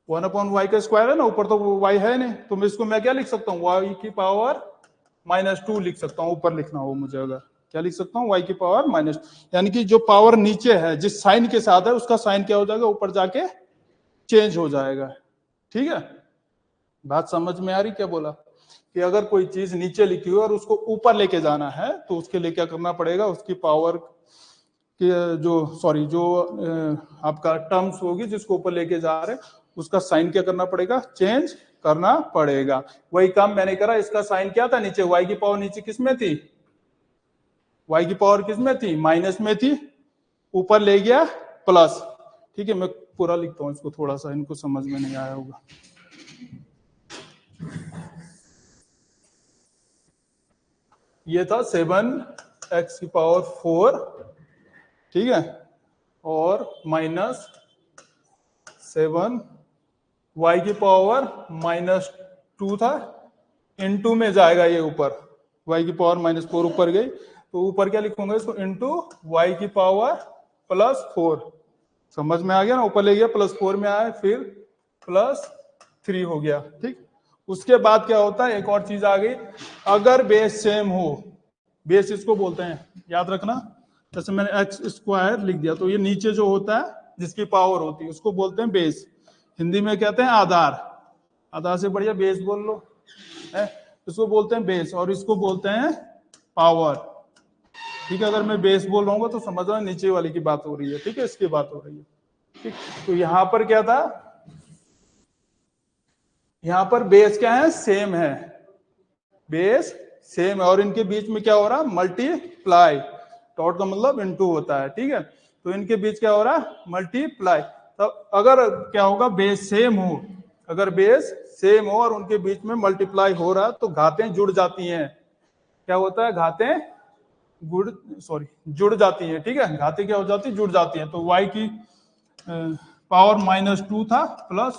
1/y का स्क्वायर है ना, ऊपर तो y है नहीं, तो मैं इसको क्या लिख सकता हूँ, y की पावर -2 लिख सकता हूँ। ऊपर लिखना हो मुझे, अगर क्या लिख सकता हूँ, y की पावर -, यानी कि जो पावर नीचे है जिस साइन के साथ है उसका साइन क्या हो जाएगा, ऊपर जाके चेंज हो जाएगा, ठीक है। बात समझ में आ रही? क्या बोला कि अगर कोई चीज नीचे लिखी हुई और उसको ऊपर लेके जाना है तो उसके लिए क्या करना पड़ेगा, उसकी पावर की जो आपका टर्म्स होगी जिसको ऊपर लेके जा रहे हैं उसका साइन क्या करना पड़ेगा, चेंज करना पड़ेगा। वही काम मैंने करा। इसका साइन क्या था नीचे, y की पावर नीचे किस में थी, y की पावर किस में थी, माइनस में थी, ऊपर ले गया प्लस, ठीक है। मैं पूरा लिखता हूँ इसको, थोड़ा सा इनको समझ में नहीं आया होगा। ये था 7x की पावर 4, ठीक है, और -7 y की पावर -2 था, इनटू में जाएगा ये ऊपर, y की पावर -4 ऊपर गई तो ऊपर क्या लिखूंगा इसको, इनटू y की पावर +4। समझ में आ गया ना, ऊपर ले गया +4 में आया, फिर +3 हो गया, ठीक। उसके बाद क्या होता है, एक और चीज आ गई, अगर बेस सेम हो, बेस इसको बोलते हैं, याद रखना। जैसे मैंने x स्क्वायर लिख दिया तो ये नीचे जो होता है जिसकी पावर होती है उसको बोलते हैं बेस, हिंदी में कहते हैं आधार। आधार से बढ़िया बेस बोल लो, है, इसको बोलते हैं बेस और इसको बोलते हैं पावर, ठीक है। अगर मैं बेस बोल रहा हूँ तो समझना नीचे वाली की बात हो रही है, ठीक है, इसकी बात हो रही है, ठीक। तो यहां पर क्या था, यहां पर बेस क्या है, सेम है, बेस सेम है और इनके बीच में क्या हो रहा है, मल्टीप्लाई, डॉट का मतलब इनटू होता है, ठीक है। तो इनके बीच क्या हो रहा है, मल्टीप्लाई। तो अगर क्या होगा, बेस सेम हो, अगर बेस सेम हो और उनके बीच में मल्टीप्लाई हो रहा है तो घातें जुड़ जाती हैं। क्या होता है, घातें जुड़ जाती हैं, ठीक है। घातें क्या हो जाती है, जुड़ जाती हैं। तो y की पावर -2 था प्लस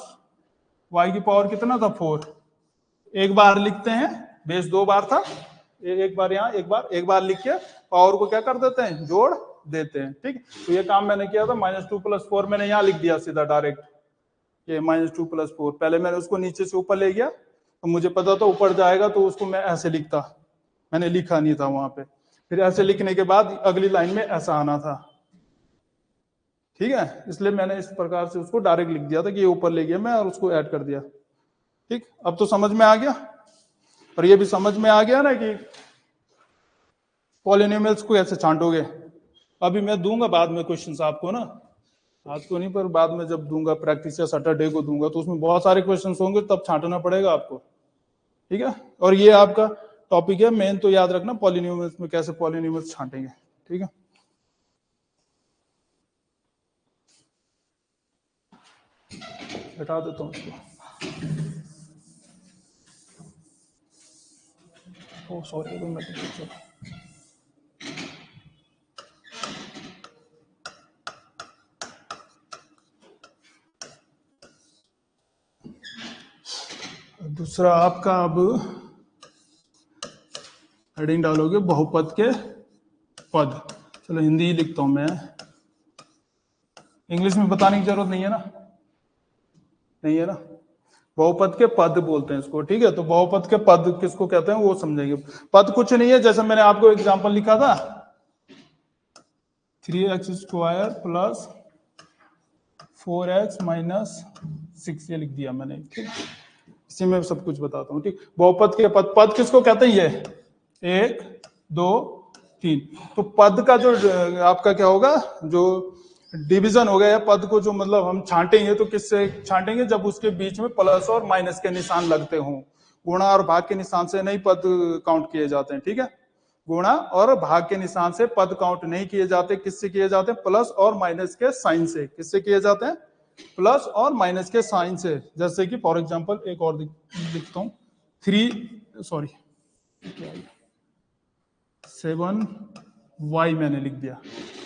y की पावर कितना था, 4। एक बार लिखते हैं, बेस 2 बार था, एक बार यहाँ एक बार लिख के पावर को क्या कर देते हैं, जोड़ देते हैं, ठीक। तो ये काम मैंने किया था, -2 + 4 मैंने यहाँ लिख दिया सीधा डायरेक्ट, ये -2 + 4। पहले मैंने उसको नीचे से ऊपर ले गया तो मुझे पता था ऊपर जाएगा तो उसको मैं ऐसे लिखता, मैंने लिखा नहीं था वहां पे, फिर ऐसे लिखने के बाद अगली लाइन में ऐसा आना था, ठीक है। इसलिए मैंने इस प्रकार से उसको डायरेक्ट लिख दिया था कि ये ऊपर ले गया मैं और उसको ऐड कर दिया, ठीक। अब तो समझ में आ गया। और ये भी समझ में आ गया ना कि पॉलिनोमियल्स को कैसे छांटोगे। अभी मैं दूंगा बाद में क्वेश्चंस आपको ना, आज को नहीं पर बाद में जब दूंगा, प्रैक्टिस या सैटरडे को दूंगा तो उसमें बहुत सारे क्वेश्चंस होंगे, तब छांटना पड़ेगा आपको, ठीक है। और ये आपका टॉपिक है मेन, तो याद रखना पॉलिनोमियल्स में कैसे पॉलिनोमियल्स छांटेंगे, ठीक है। हटा देता हूँ इसको, ओ सॉरी, दूसरा आपका अब हेडिंग डालोगे बहुपद के पद। चलो हिंदी ही लिखता हूं मैं, इंग्लिश में बताने की जरूरत नहीं है ना, नहीं है ना। बहुपद के पद बोलते हैं इसको, ठीक है। तो बहुपद के पद किसको कहते हैं वो समझेंगे। पद कुछ नहीं है, जैसे मैंने आपको एग्जांपल लिखा था 3x² + 4x - 6, ये लिख दिया मैंने, ठीक। इसी में सब कुछ बताता हूँ, ठीक। बहुपद के पद, पद किसको कहते हैं, ये 1 2 3। तो पद का जो आपका क्या होगा, जो डिवीजन हो गया, पद को जो मतलब हम छांटेंगे तो किससे छांटेंगे, जब उसके बीच में प्लस और माइनस के निशान लगते हों। गुणा और भाग के निशान से नहीं पद काउंट किए जाते हैं, ठीक है। गुणा और भाग के निशान से पद काउंट नहीं किए जाते, किससे किए जाते हैं, प्लस और माइनस के साइन से। किससे किए जाते हैं, प्लस और माइनस के साइन से। जैसे कि फॉर एग्जांपल एक और लिखता हूं, 7y मैंने लिख दिया,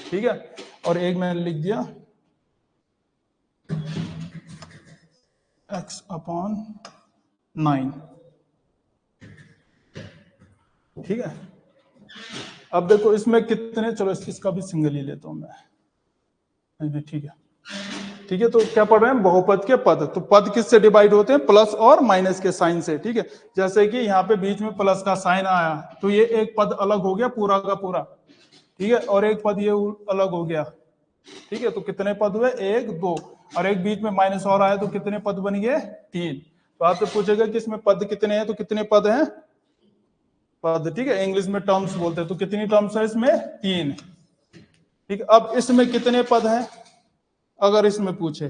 ठीक है। और एक मैंने लिख दिया x अपॉन 9। ठीक है, अब देखो इसमें कितने, चलो इसका भी सिंगल ही लेता हूं मैं, नहीं ठीक है ठीक है। तो क्या पढ़ रहे हैं, बहुपद के पद। तो पद किससे डिवाइड होते हैं, प्लस और माइनस के साइन से। ठीक है, जैसे कि यहाँ पे बीच में प्लस का साइन आया तो ये एक पद अलग हो गया पूरा का पूरा। ठीक है, और एक पद ये अलग हो गया। ठीक है, तो कितने पद हुए, 1 2, और एक बीच में माइनस और आया तो कितने पद बन गए, 3। तो आपसे पूछेगा कि इसमें पद कितने हैं, तो कितने पद हैं, पद। ठीक है, इंग्लिश में टर्म्स बोलते हैं। तो कितनी टर्म्स है इसमें, 3। ठीक है, अब इसमें कितने पद हैं, अगर इसमें पूछे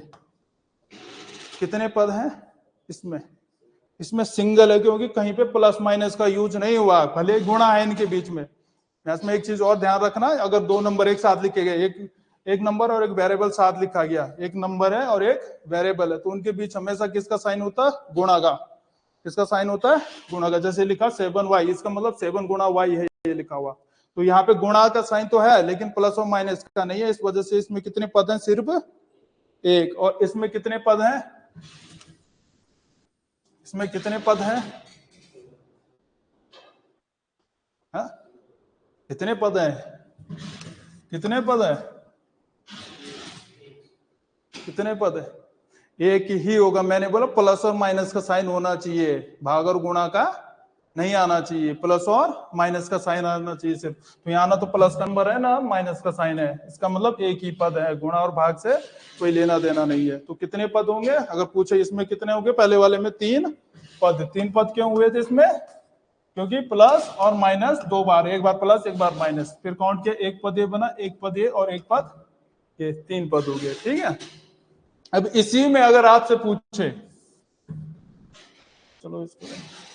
कितने पद हैं इसमें, इसमें सिंगल है क्योंकि कहीं पे प्लस माइनस का यूज नहीं हुआ, भले गुणा है इनके बीच में। इसमें एक चीज और ध्यान रखना, अगर दो नंबर एक साथ लिखे गए, एक नंबर और एक वेरिएबल साथ लिखा गया, एक नंबर है और एक वेरिएबल है, तो उनके बीच हमेशा किसका साइन होता है, गुणा का। किसका साइन होता है, गुणा का। जैसे लिखा 7y, इसका मतलब 7 गुणा y है ये लिखा हुआ। तो यहाँ पे गुणा का साइन तो है लेकिन प्लस और माइनस का नहीं है, इस वजह से इसमें कितने पद हैं, सिर्फ 1। और इसमें कितने पद हैं, इसमें कितने पद हैं, हाँ? कितने पद हैं, कितने पद हैं, कितने पद है, एक ही होगा। मैंने बोला प्लस और माइनस का साइन होना चाहिए, भाग और गुणा का नहीं आना चाहिए, प्लस और माइनस का साइन आना चाहिए सिर्फ। तो यहाँ ना तो प्लस नंबर है ना माइनस का साइन है, इसका मतलब एक ही पद है, गुणा और भाग से कोई लेना देना नहीं है। तो कितने पद होंगे, अगर पूछे इसमें कितने होंगे, पहले वाले में 3 पद। 3 पद क्यों हुए थे इसमें, क्योंकि प्लस और माइनस 2 बार, एक बार प्लस एक बार माइनस, फिर काउंट किया, एक पद ये बना, एक पद ये और एक पद ये, 3 पद हो गए। ठीक है, अब इसी में अगर आपसे पूछे, चलो इसको,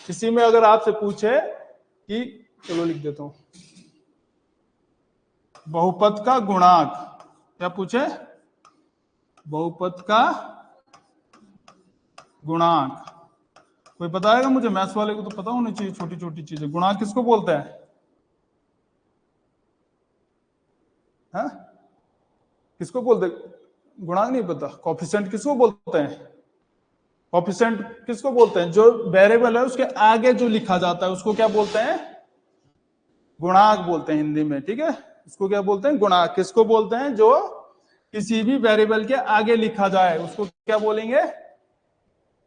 इसी में अगर आपसे पूछे कि, चलो लिख देता हूं, बहुपद का गुणांक, क्या पूछे, बहुपद का गुणांक, कोई बताएगा मुझे, मैथ्स वाले को तो पता होनी चाहिए छोटी छोटी चीजें। गुणांक किसको बोलते हैं, हाँ? किसको बोलते हैं, गुणांक नहीं पता, कोफिशिएंट किसको बोलते हैं, कोफिशिएंट किसको बोलते हैं, जो वेरिएबल है उसके आगे जो लिखा जाता है उसको क्या बोलते हैं, गुणांक बोलते हैं हिंदी में। ठीक है, इसको क्या बोलते हैं, गुणांक। किसको बोलते हैं, जो किसी भी वेरिएबल के आगे लिखा जाए उसको क्या बोलेंगे,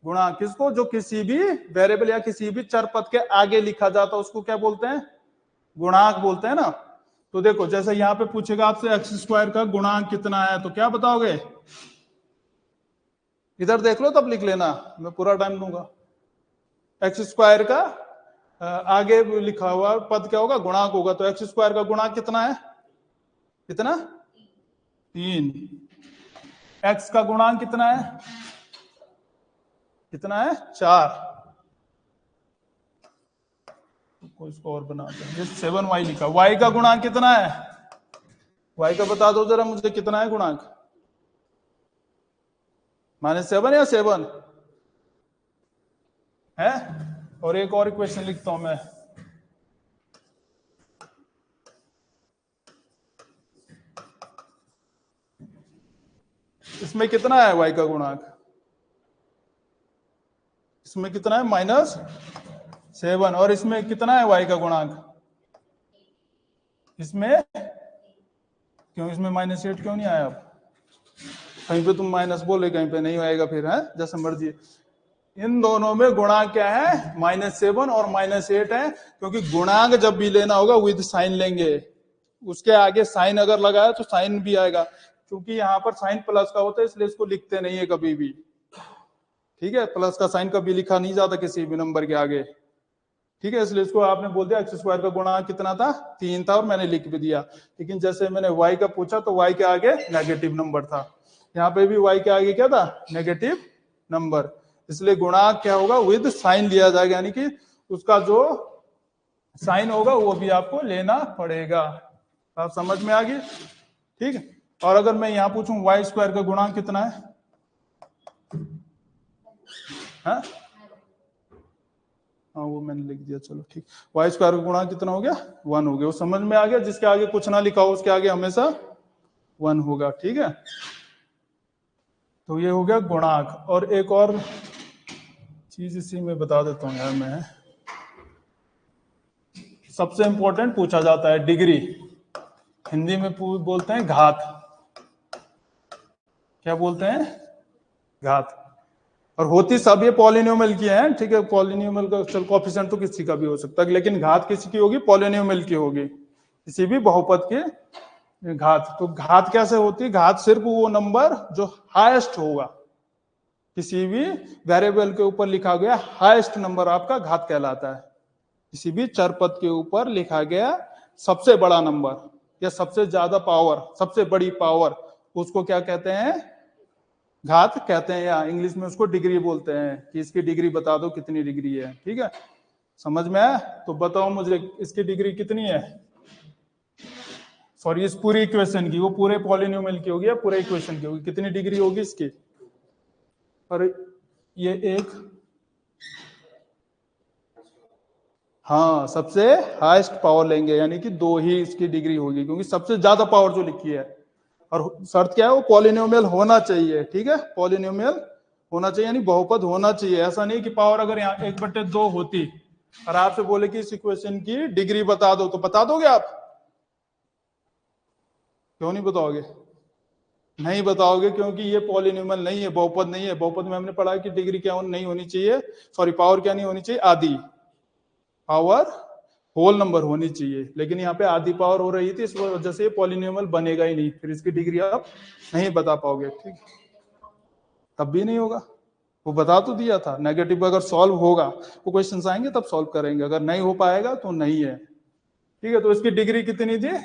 गुणांक। किसको, जो किसी भी वेरिएबल या किसी भी चर पद के आगे लिखा जाता है उसको क्या बोलते हैं, गुणांक बोलते हैं ना। तो देखो जैसे यहाँ पे पूछेगा आपसे एक्स स्क्वायर का गुणांक कितना है, तो क्या बताओगे, इधर देख लो तब लिख लेना, मैं पूरा टाइम दूंगा। एक्स स्क्वायर का आगे लिखा हुआ पद क्या होगा, गुणांक होगा। तो एक्स स्क्वायर का गुणांक कितना है, कितना, 3। एक्स का गुणांक कितना है, कितना है, 4। तो इसको और बनाते हैं, ये 7y लिखा। y का गुणांक कितना है, y का बता दो जरा मुझे, कितना है गुणांक, -7 या 7 है। और एक और इक्वेशन लिखता हूं मैं, इसमें कितना है y का गुणांक, इसमें कितना है, -7। और इसमें कितना है y का गुणांक, इसमें क्यों, इसमें -8 क्यों नहीं आया, अब कहीं पे तुम माइनस बोले कहीं पे नहीं आएगा, फिर है जैसे मर्जी। इन दोनों में गुणांक क्या है, -7 और -8 है, क्योंकि गुणांक जब भी लेना होगा विद साइन लेंगे, उसके आगे साइन अगर लगाया तो साइन भी आएगा। क्योंकि यहाँ पर साइन प्लस का होता है इसलिए इसको लिखते नहीं है कभी भी। ठीक है, प्लस का साइन कभी लिखा नहीं जाता किसी भी नंबर के आगे। ठीक है, इसलिए इसको आपने बोल दिया एक्स स्क्वायर का गुणांक कितना था, 3 था, और मैंने लिख भी दिया। लेकिन जैसे मैंने y का पूछा तो y के आगे नेगेटिव नंबर था, यहाँ पे भी y के आगे क्या था, नेगेटिव नंबर, इसलिए गुणांक क्या होगा, विद साइन लिया जाएगा, यानी कि उसका जो साइन होगा वो भी आपको लेना पड़ेगा। आप समझ में आ गई। ठीक है, और अगर मैं यहाँ पूछूं y स्क्वायर का गुणांक कितना है, हाँ हाँ वो मैंने लिख दिया, चलो ठीक। y स्क्वायर का गुणांक कितना हो गया, 1 हो गया। वो समझ में आ गया, जिसके आगे कुछ ना लिखा हो उसके आगे हमेशा 1 होगा, ठीक है। तो ये हो गया गुणांक। और एक और चीज इसी में बता देता हूँ यार मैं, सबसे इंपॉर्टेंट पूछा जाता है डिग्री, हिंदी में बोलते हैं घात। क्या बोलते हैं? घात। और होती सब ये पॉलिनोमियल की है, ठीक है। पॉलिनोमियल का चल कोएफिशिएंट तो किसी का भी हो सकता है, लेकिन घात किसी की होगी? पॉलिनोमियल की होगी, किसी भी बहुपद के घात। तो घात कैसे होती है? घात सिर्फ वो नंबर जो हाईएस्ट होगा, किसी भी वेरिएबल के ऊपर लिखा गया हाईएस्ट नंबर आपका घात कहलाता है। किसी भी चर पद के ऊपर लिखा गया सबसे बड़ा नंबर या सबसे ज्यादा पावर, सबसे बड़ी पावर, उसको क्या कहते हैं? घात कहते हैं, या इंग्लिश में उसको डिग्री बोलते हैं कि इसकी डिग्री बता दो कितनी डिग्री है, ठीक है। समझ में आया? तो बताओ मुझे इसकी डिग्री कितनी है? सॉरी, इस पूरी इक्वेशन की, वो पूरे पॉलिनोमियल की होगी या पूरे इक्वेशन की होगी, कितनी डिग्री होगी इसकी? और ये एक, हाँ, सबसे हाईएस्ट पावर लेंगे, यानी कि 2 ही इसकी डिग्री होगी, क्योंकि सबसे ज्यादा पावर जो लिखी है। और शर्त क्या है? वो पॉलिनोमियल होना चाहिए, ठीक है। पॉलिनोमियल होना चाहिए, यानी बहुपद होना चाहिए। ऐसा नहीं कि पावर अगर यहाँ 1/2 होती और आपसे बोले कि इस इक्वेशन की डिग्री बता दो, तो बता दोगे आप? क्यों नहीं बताओगे? नहीं बताओगे, क्योंकि ये पॉलिनोमियल नहीं है, बहुपद नहीं है। बहुपद में हमने पढ़ा है कि डिग्री क्या नहीं होनी चाहिए, सॉरी, पावर क्या नहीं होनी चाहिए? आधी पावर होल नंबर होनी चाहिए। लेकिन यहाँ पे आधी पावर हो रही थी, इस वजह से ये पॉलिनोमियल बनेगा ही नहीं, फिर इसकी डिग्री आप नहीं बता पाओगे, ठीक। तब भी नहीं होगा, वो बता तो दिया था। नेगेटिव अगर सॉल्व होगा, वो क्वेश्चंस आएंगे तब सॉल्व करेंगे, अगर नहीं हो पाएगा तो नहीं है, ठीक है। तो इसकी डिग्री कितनी थी,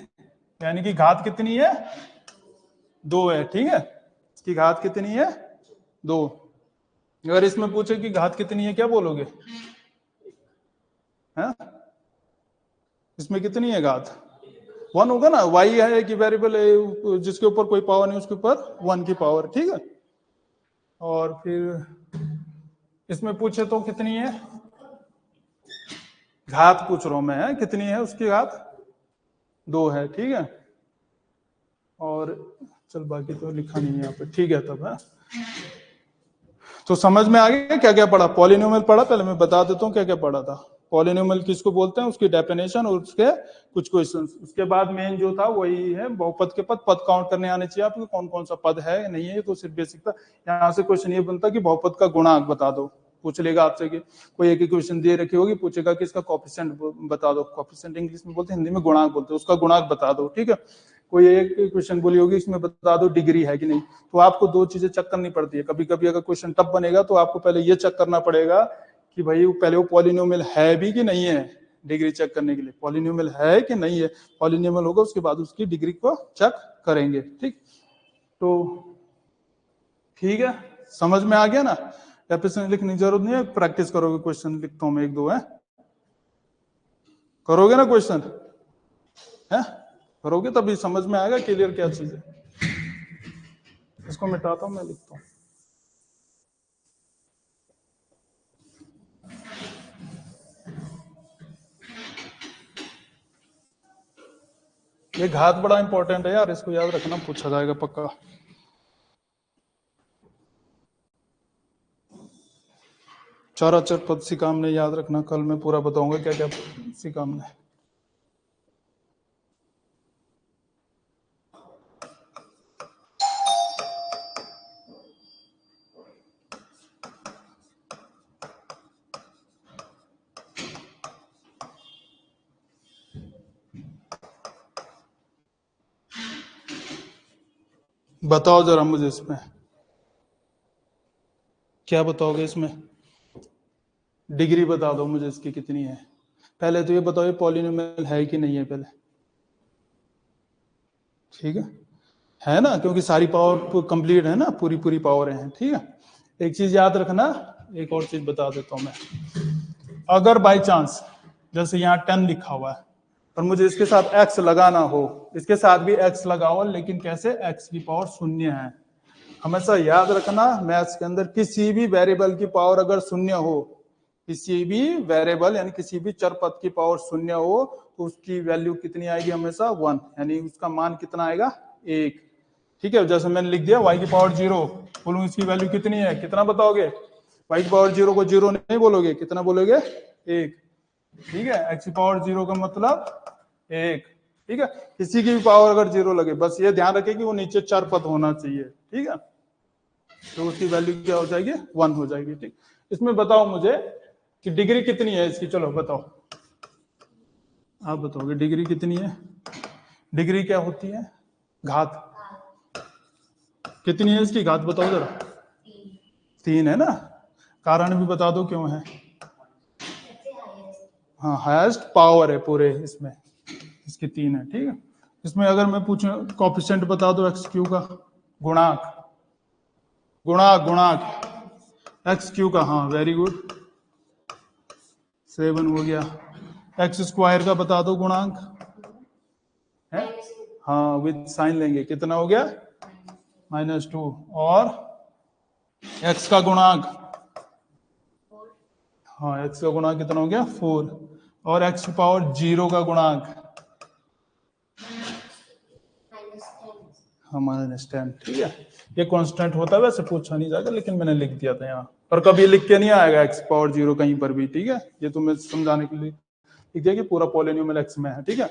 यानी कि घात कितनी है? 2 है, ठीक है। इसकी घात कितनी है? 2। अगर इसमें पूछे कि घात कितनी है, क्या बोलोगे? है? इसमें कितनी है घात? 1 होगा ना। y है कि वेरिएबल है जिसके ऊपर कोई पावर नहीं, उसके ऊपर 1 की पावर, ठीक है। और फिर इसमें पूछे तो कितनी है घात, पूछ रहा हूं मैं, कितनी है उसकी घात? 2 है, ठीक है। और चल बाकी तो लिखा नहीं है यहाँ पे, ठीक है। तब है तो समझ में आ गया क्या क्या पढ़ा? पॉलिनोमियल पढ़ा, पहले मैं बता देता हूँ क्या क्या पढ़ा था। पॉलिनोमियल किसको बोलते हैं, उसकी डेफिनेशन और उसके कुछ क्वेश्चंस। उसके बाद मेन जो था वही है बहुपद के पद। पद काउंट करने आने चाहिए आपको, कौन कौन सा पद है नहीं है, तो सिर्फ बेसिक था। यहाँ से क्वेश्चन ये बनता कि बहुपद का गुणांक बता दो, पूछ लेगा आपसे कि कोई एक क्वेश्चन दे रखी होगी, पूछेगा कि इसका कोएफिशिएंट बता दो। कोएफिशिएंट इंग्लिश में बोलते हैं, हिंदी में गुणांक बोलते हैं, उसका गुणांक बता दो, ठीक है। कोई एक क्वेश्चन बोली होगी, इसमें बता दो डिग्री है कि नहीं। तो आपको 2 चीजें चेक करनी पड़ती है। कभी कभी अगर क्वेश्चन टफ बनेगा तो आपको पहले ये चेक करना पड़ेगा कि भाई पहले वो पॉलिनोमियल है भी कि नहीं है, डिग्री चेक करने के लिए पॉलिनोमियल है कि नहीं है। पॉलिनोमियल होगा, उसके बाद उसकी डिग्री को चेक करेंगे, ठीक। तो ठीक है, समझ में आ गया ना? डेफिनेशन लिखने की जरूरत नहीं है, प्रैक्टिस करोगे। क्वेश्चन लिखता हूं मैं 1-2 है, करोगे ना क्वेश्चन? है करोगे तभी समझ में आएगा क्लियर क्या चीज है। इसको मिटाता हूं, मैं लिखता हूं। ये घात बड़ा इंपॉर्टेंट है यार, इसको याद रखना, पूछा जाएगा पक्का। चर पद सी काम ने याद रखना, कल मैं पूरा बताऊंगा क्या क्या सी काम ने। बताओ जरा मुझे इसमें क्या बताओगे? इसमें डिग्री बता दो मुझे इसकी कितनी है। पहले तो ये बताओ ये पॉलिनोमियल है कि नहीं है पहले, ठीक है ना? क्योंकि सारी पावर कंप्लीट है ना, पूरी पूरी पावर है, ठीक है। एक चीज याद रखना, एक और चीज बता देता हूं मैं। अगर बाई चांस जैसे यहाँ 10 लिखा हुआ है और मुझे इसके साथ x लगाना हो, इसके साथ भी x लगा हो, लेकिन कैसे? x की पावर 0 है। हमेशा याद रखना, मैथ्स के अंदर किसी भी वेरिएबल की पावर अगर 0 हो, किसी भी वेरिएबल यानी किसी भी चर पद की पावर 0 हो, तो उसकी वैल्यू कितनी आएगी? हमेशा 1, यानी उसका मान कितना आएगा? 1। ठीक है, जैसे मैंने लिख दिया y की पावर 0, बोलूँ इसकी वैल्यू कितनी है, कितना बताओगे, y की पावर 0 को 0 नहीं बोलोगे, कितना बोलोगे, 1। ठीक है, x की पावर 0 का मतलब 1। ठीक है, किसी की भी पावर अगर 0 लगे, बस ये ध्यान रखें कि वो नीचे चर पद होना चाहिए। ठीक है, तो उसकी वैल्यू क्या हो जाएगी, 1 हो जाएगी। ठीक, इसमें बताओ मुझे कि डिग्री कितनी है इसकी, चलो बताओ, आप बताओगे डिग्री कितनी है। डिग्री क्या होती है, घात कितनी है इसकी, घात बताओ जरा। 3 है ना, कारण भी बता दो क्यों है। हाँ, हाईएस्ट पावर है पूरे इसमें, इसकी 3 है। ठीक है, इसमें अगर मैं पूछूं कोएफिशिएंट बता दो एक्स क्यू का, गुणांक, गुणांक एक्स क्यू का, हाँ वेरी गुड, 7 हो गया। एक्स स्क्वायर का बता दो गुणांक है, हाँ विद साइन लेंगे, कितना हो गया, -2। और एक्स का गुणांक, हाँ एक्स का गुणांक कितना हो गया, 4। और एक्स की पावर 0 का गुणांक, हाँ -10। ठीक है, ये कांस्टेंट होता है, वैसे पूछा नहीं जाएगा लेकिन मैंने लिख दिया था यहाँ पर, कभी लिख के नहीं आएगा एक्स पावर 0 कहीं पर भी। ठीक है, ये तुम्हें समझाने के लिए लिख दिया कि पूरा पॉलिनोमियल एक्स में है। ठीक है,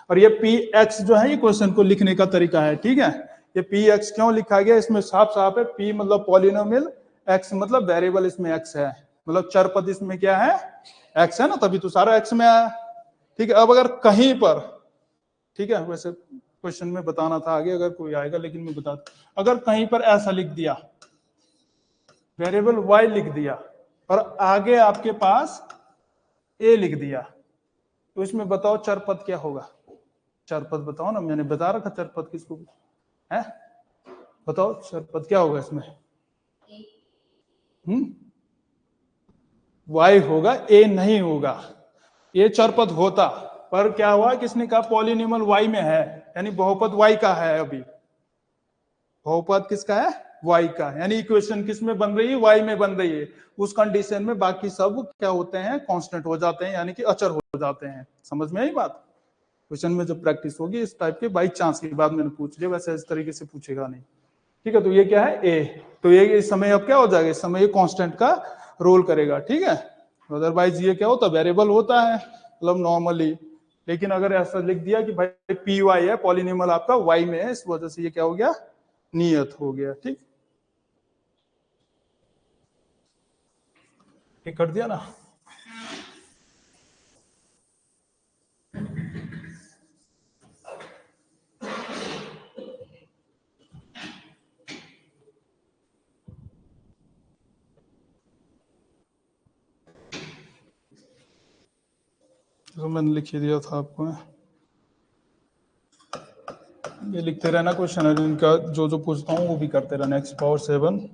और ये पी एक्स जो है, ये क्वेश्चन को लिखने का तरीका है। ठीक है, ये पी एक्स क्यों लिखा गया, इसमें साफ साफ है, पी मतलब पॉलिनोमियल, एक्स मतलब वेरिएबल इसमें एक्स है, मतलब चर पद इसमें क्या है, एक्स है ना, तभी तो सारा एक्स में आया। ठीक है, अब अगर कहीं पर, ठीक है वैसे क्वेश्चन में बताना था आगे अगर कोई आएगा, लेकिन मैं बता, अगर कहीं पर ऐसा लिख दिया, वेरिएबल वाई लिख दिया और आगे आपके पास ए लिख दिया, तो इसमें बताओ चर पद क्या होगा, चर पद बताओ ना, मैंने बता रखा चर पद किसको है, बताओ चर पद क्या होगा इसमें, वाई होगा, ए नहीं होगा। ये चर पद होता, पर क्या हुआ, किसने कहा पॉलिनोमियल वाई में है, यानी बहुपद वाई का है, अभी बहुपद किसका है, वाई का, यानी इक्वेशन किस में बन रही है, वाई में बन रही है। उस कंडीशन में बाकी सब क्या होते हैं, कांस्टेंट हो जाते हैं, यानी कि अचर हो जाते हैं। समझ में आई बात, क्वेश्चन में जब प्रैक्टिस होगी इस टाइप के, बाई चांस की बात मैंने पूछ लिया, वैसे इस तरीके से पूछेगा नहीं। ठीक है, तो ये क्या है, ए, तो ये इस समय अब क्या हो जाएगा, इस समय ये कांस्टेंट का रोल करेगा। ठीक है, अदरवाइज ये क्या होता, वेरिएबल होता है मतलब नॉर्मली, लेकिन अगर ऐसा लिख दिया कि भाई पी वाई है, पॉलिनोमियल आपका वाई में है, इस वजह से ये क्या हो गया, नियत हो गया। ठीक, ये कर दिया ना। तो मैंने लिख ही दिया था आपको, ये लिखते रहना क्वेश्चन है, इनका जो जो पूछता हूँ वो भी करते रहना। X power 7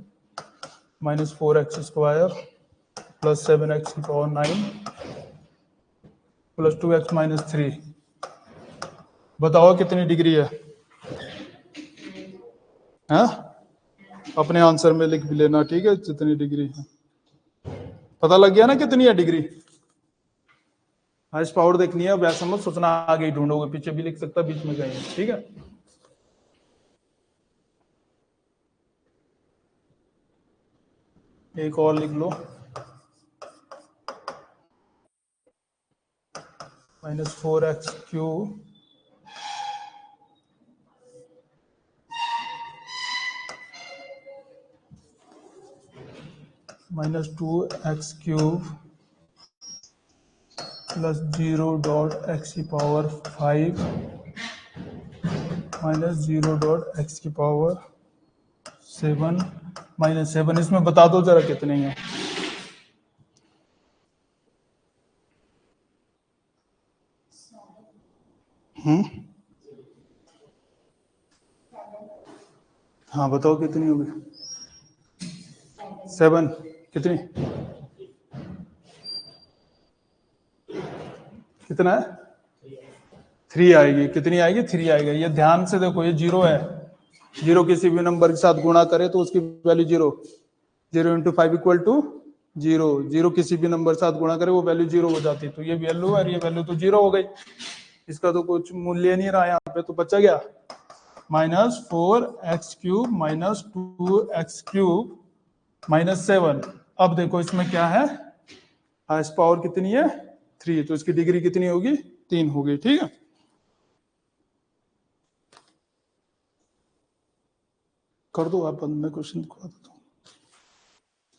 -4x square plus 7x की पावर 9 प्लस 2x -3, बताओ कितनी डिग्री है, हाँ अपने आंसर में लिख भी लेना। ठीक है, जितनी डिग्री है, पता लग गया ना कितनी है डिग्री। हाईएस्ट पावर देखनी है, वैसा मत सोचना आगे ही ढूंढोगे, पीछे भी लिख सकता, बीच में कहीं। ठीक है, एक और लिख लो, -4x³ -2x³ plus 0.x⁵ minus 0.x⁷ -7, इसमें बता दो जरा कितने हैं। हाँ बताओ कितनी होगी, 7 कितनी, कितना है, 3 आएगी, कितनी आएगी, 3 आएगी। ये ध्यान से देखो, ये 0 है, 0 किसी भी नंबर के साथ गुणा करे तो उसकी वैल्यू 0, 0 × 5 = 0, 0 किसी भी नंबर के साथ गुणा करे वो वैल्यू 0 हो जाती है, तो ये वैल्यू है, ये वैल्यू तो 0 हो गई, इसका तो कुछ मूल्य नहीं रहा यहाँ पे, तो बचा गया -4x³ माइनस 2x³ माइनस 7। अब देखो इसमें क्या है, हाईएस्ट पावर कितनी है 3, तो इसकी डिग्री कितनी होगी 3 होगी। ठीक है, कर दो आप बंद, मैं क्वेश्चन दिखा देता हूं।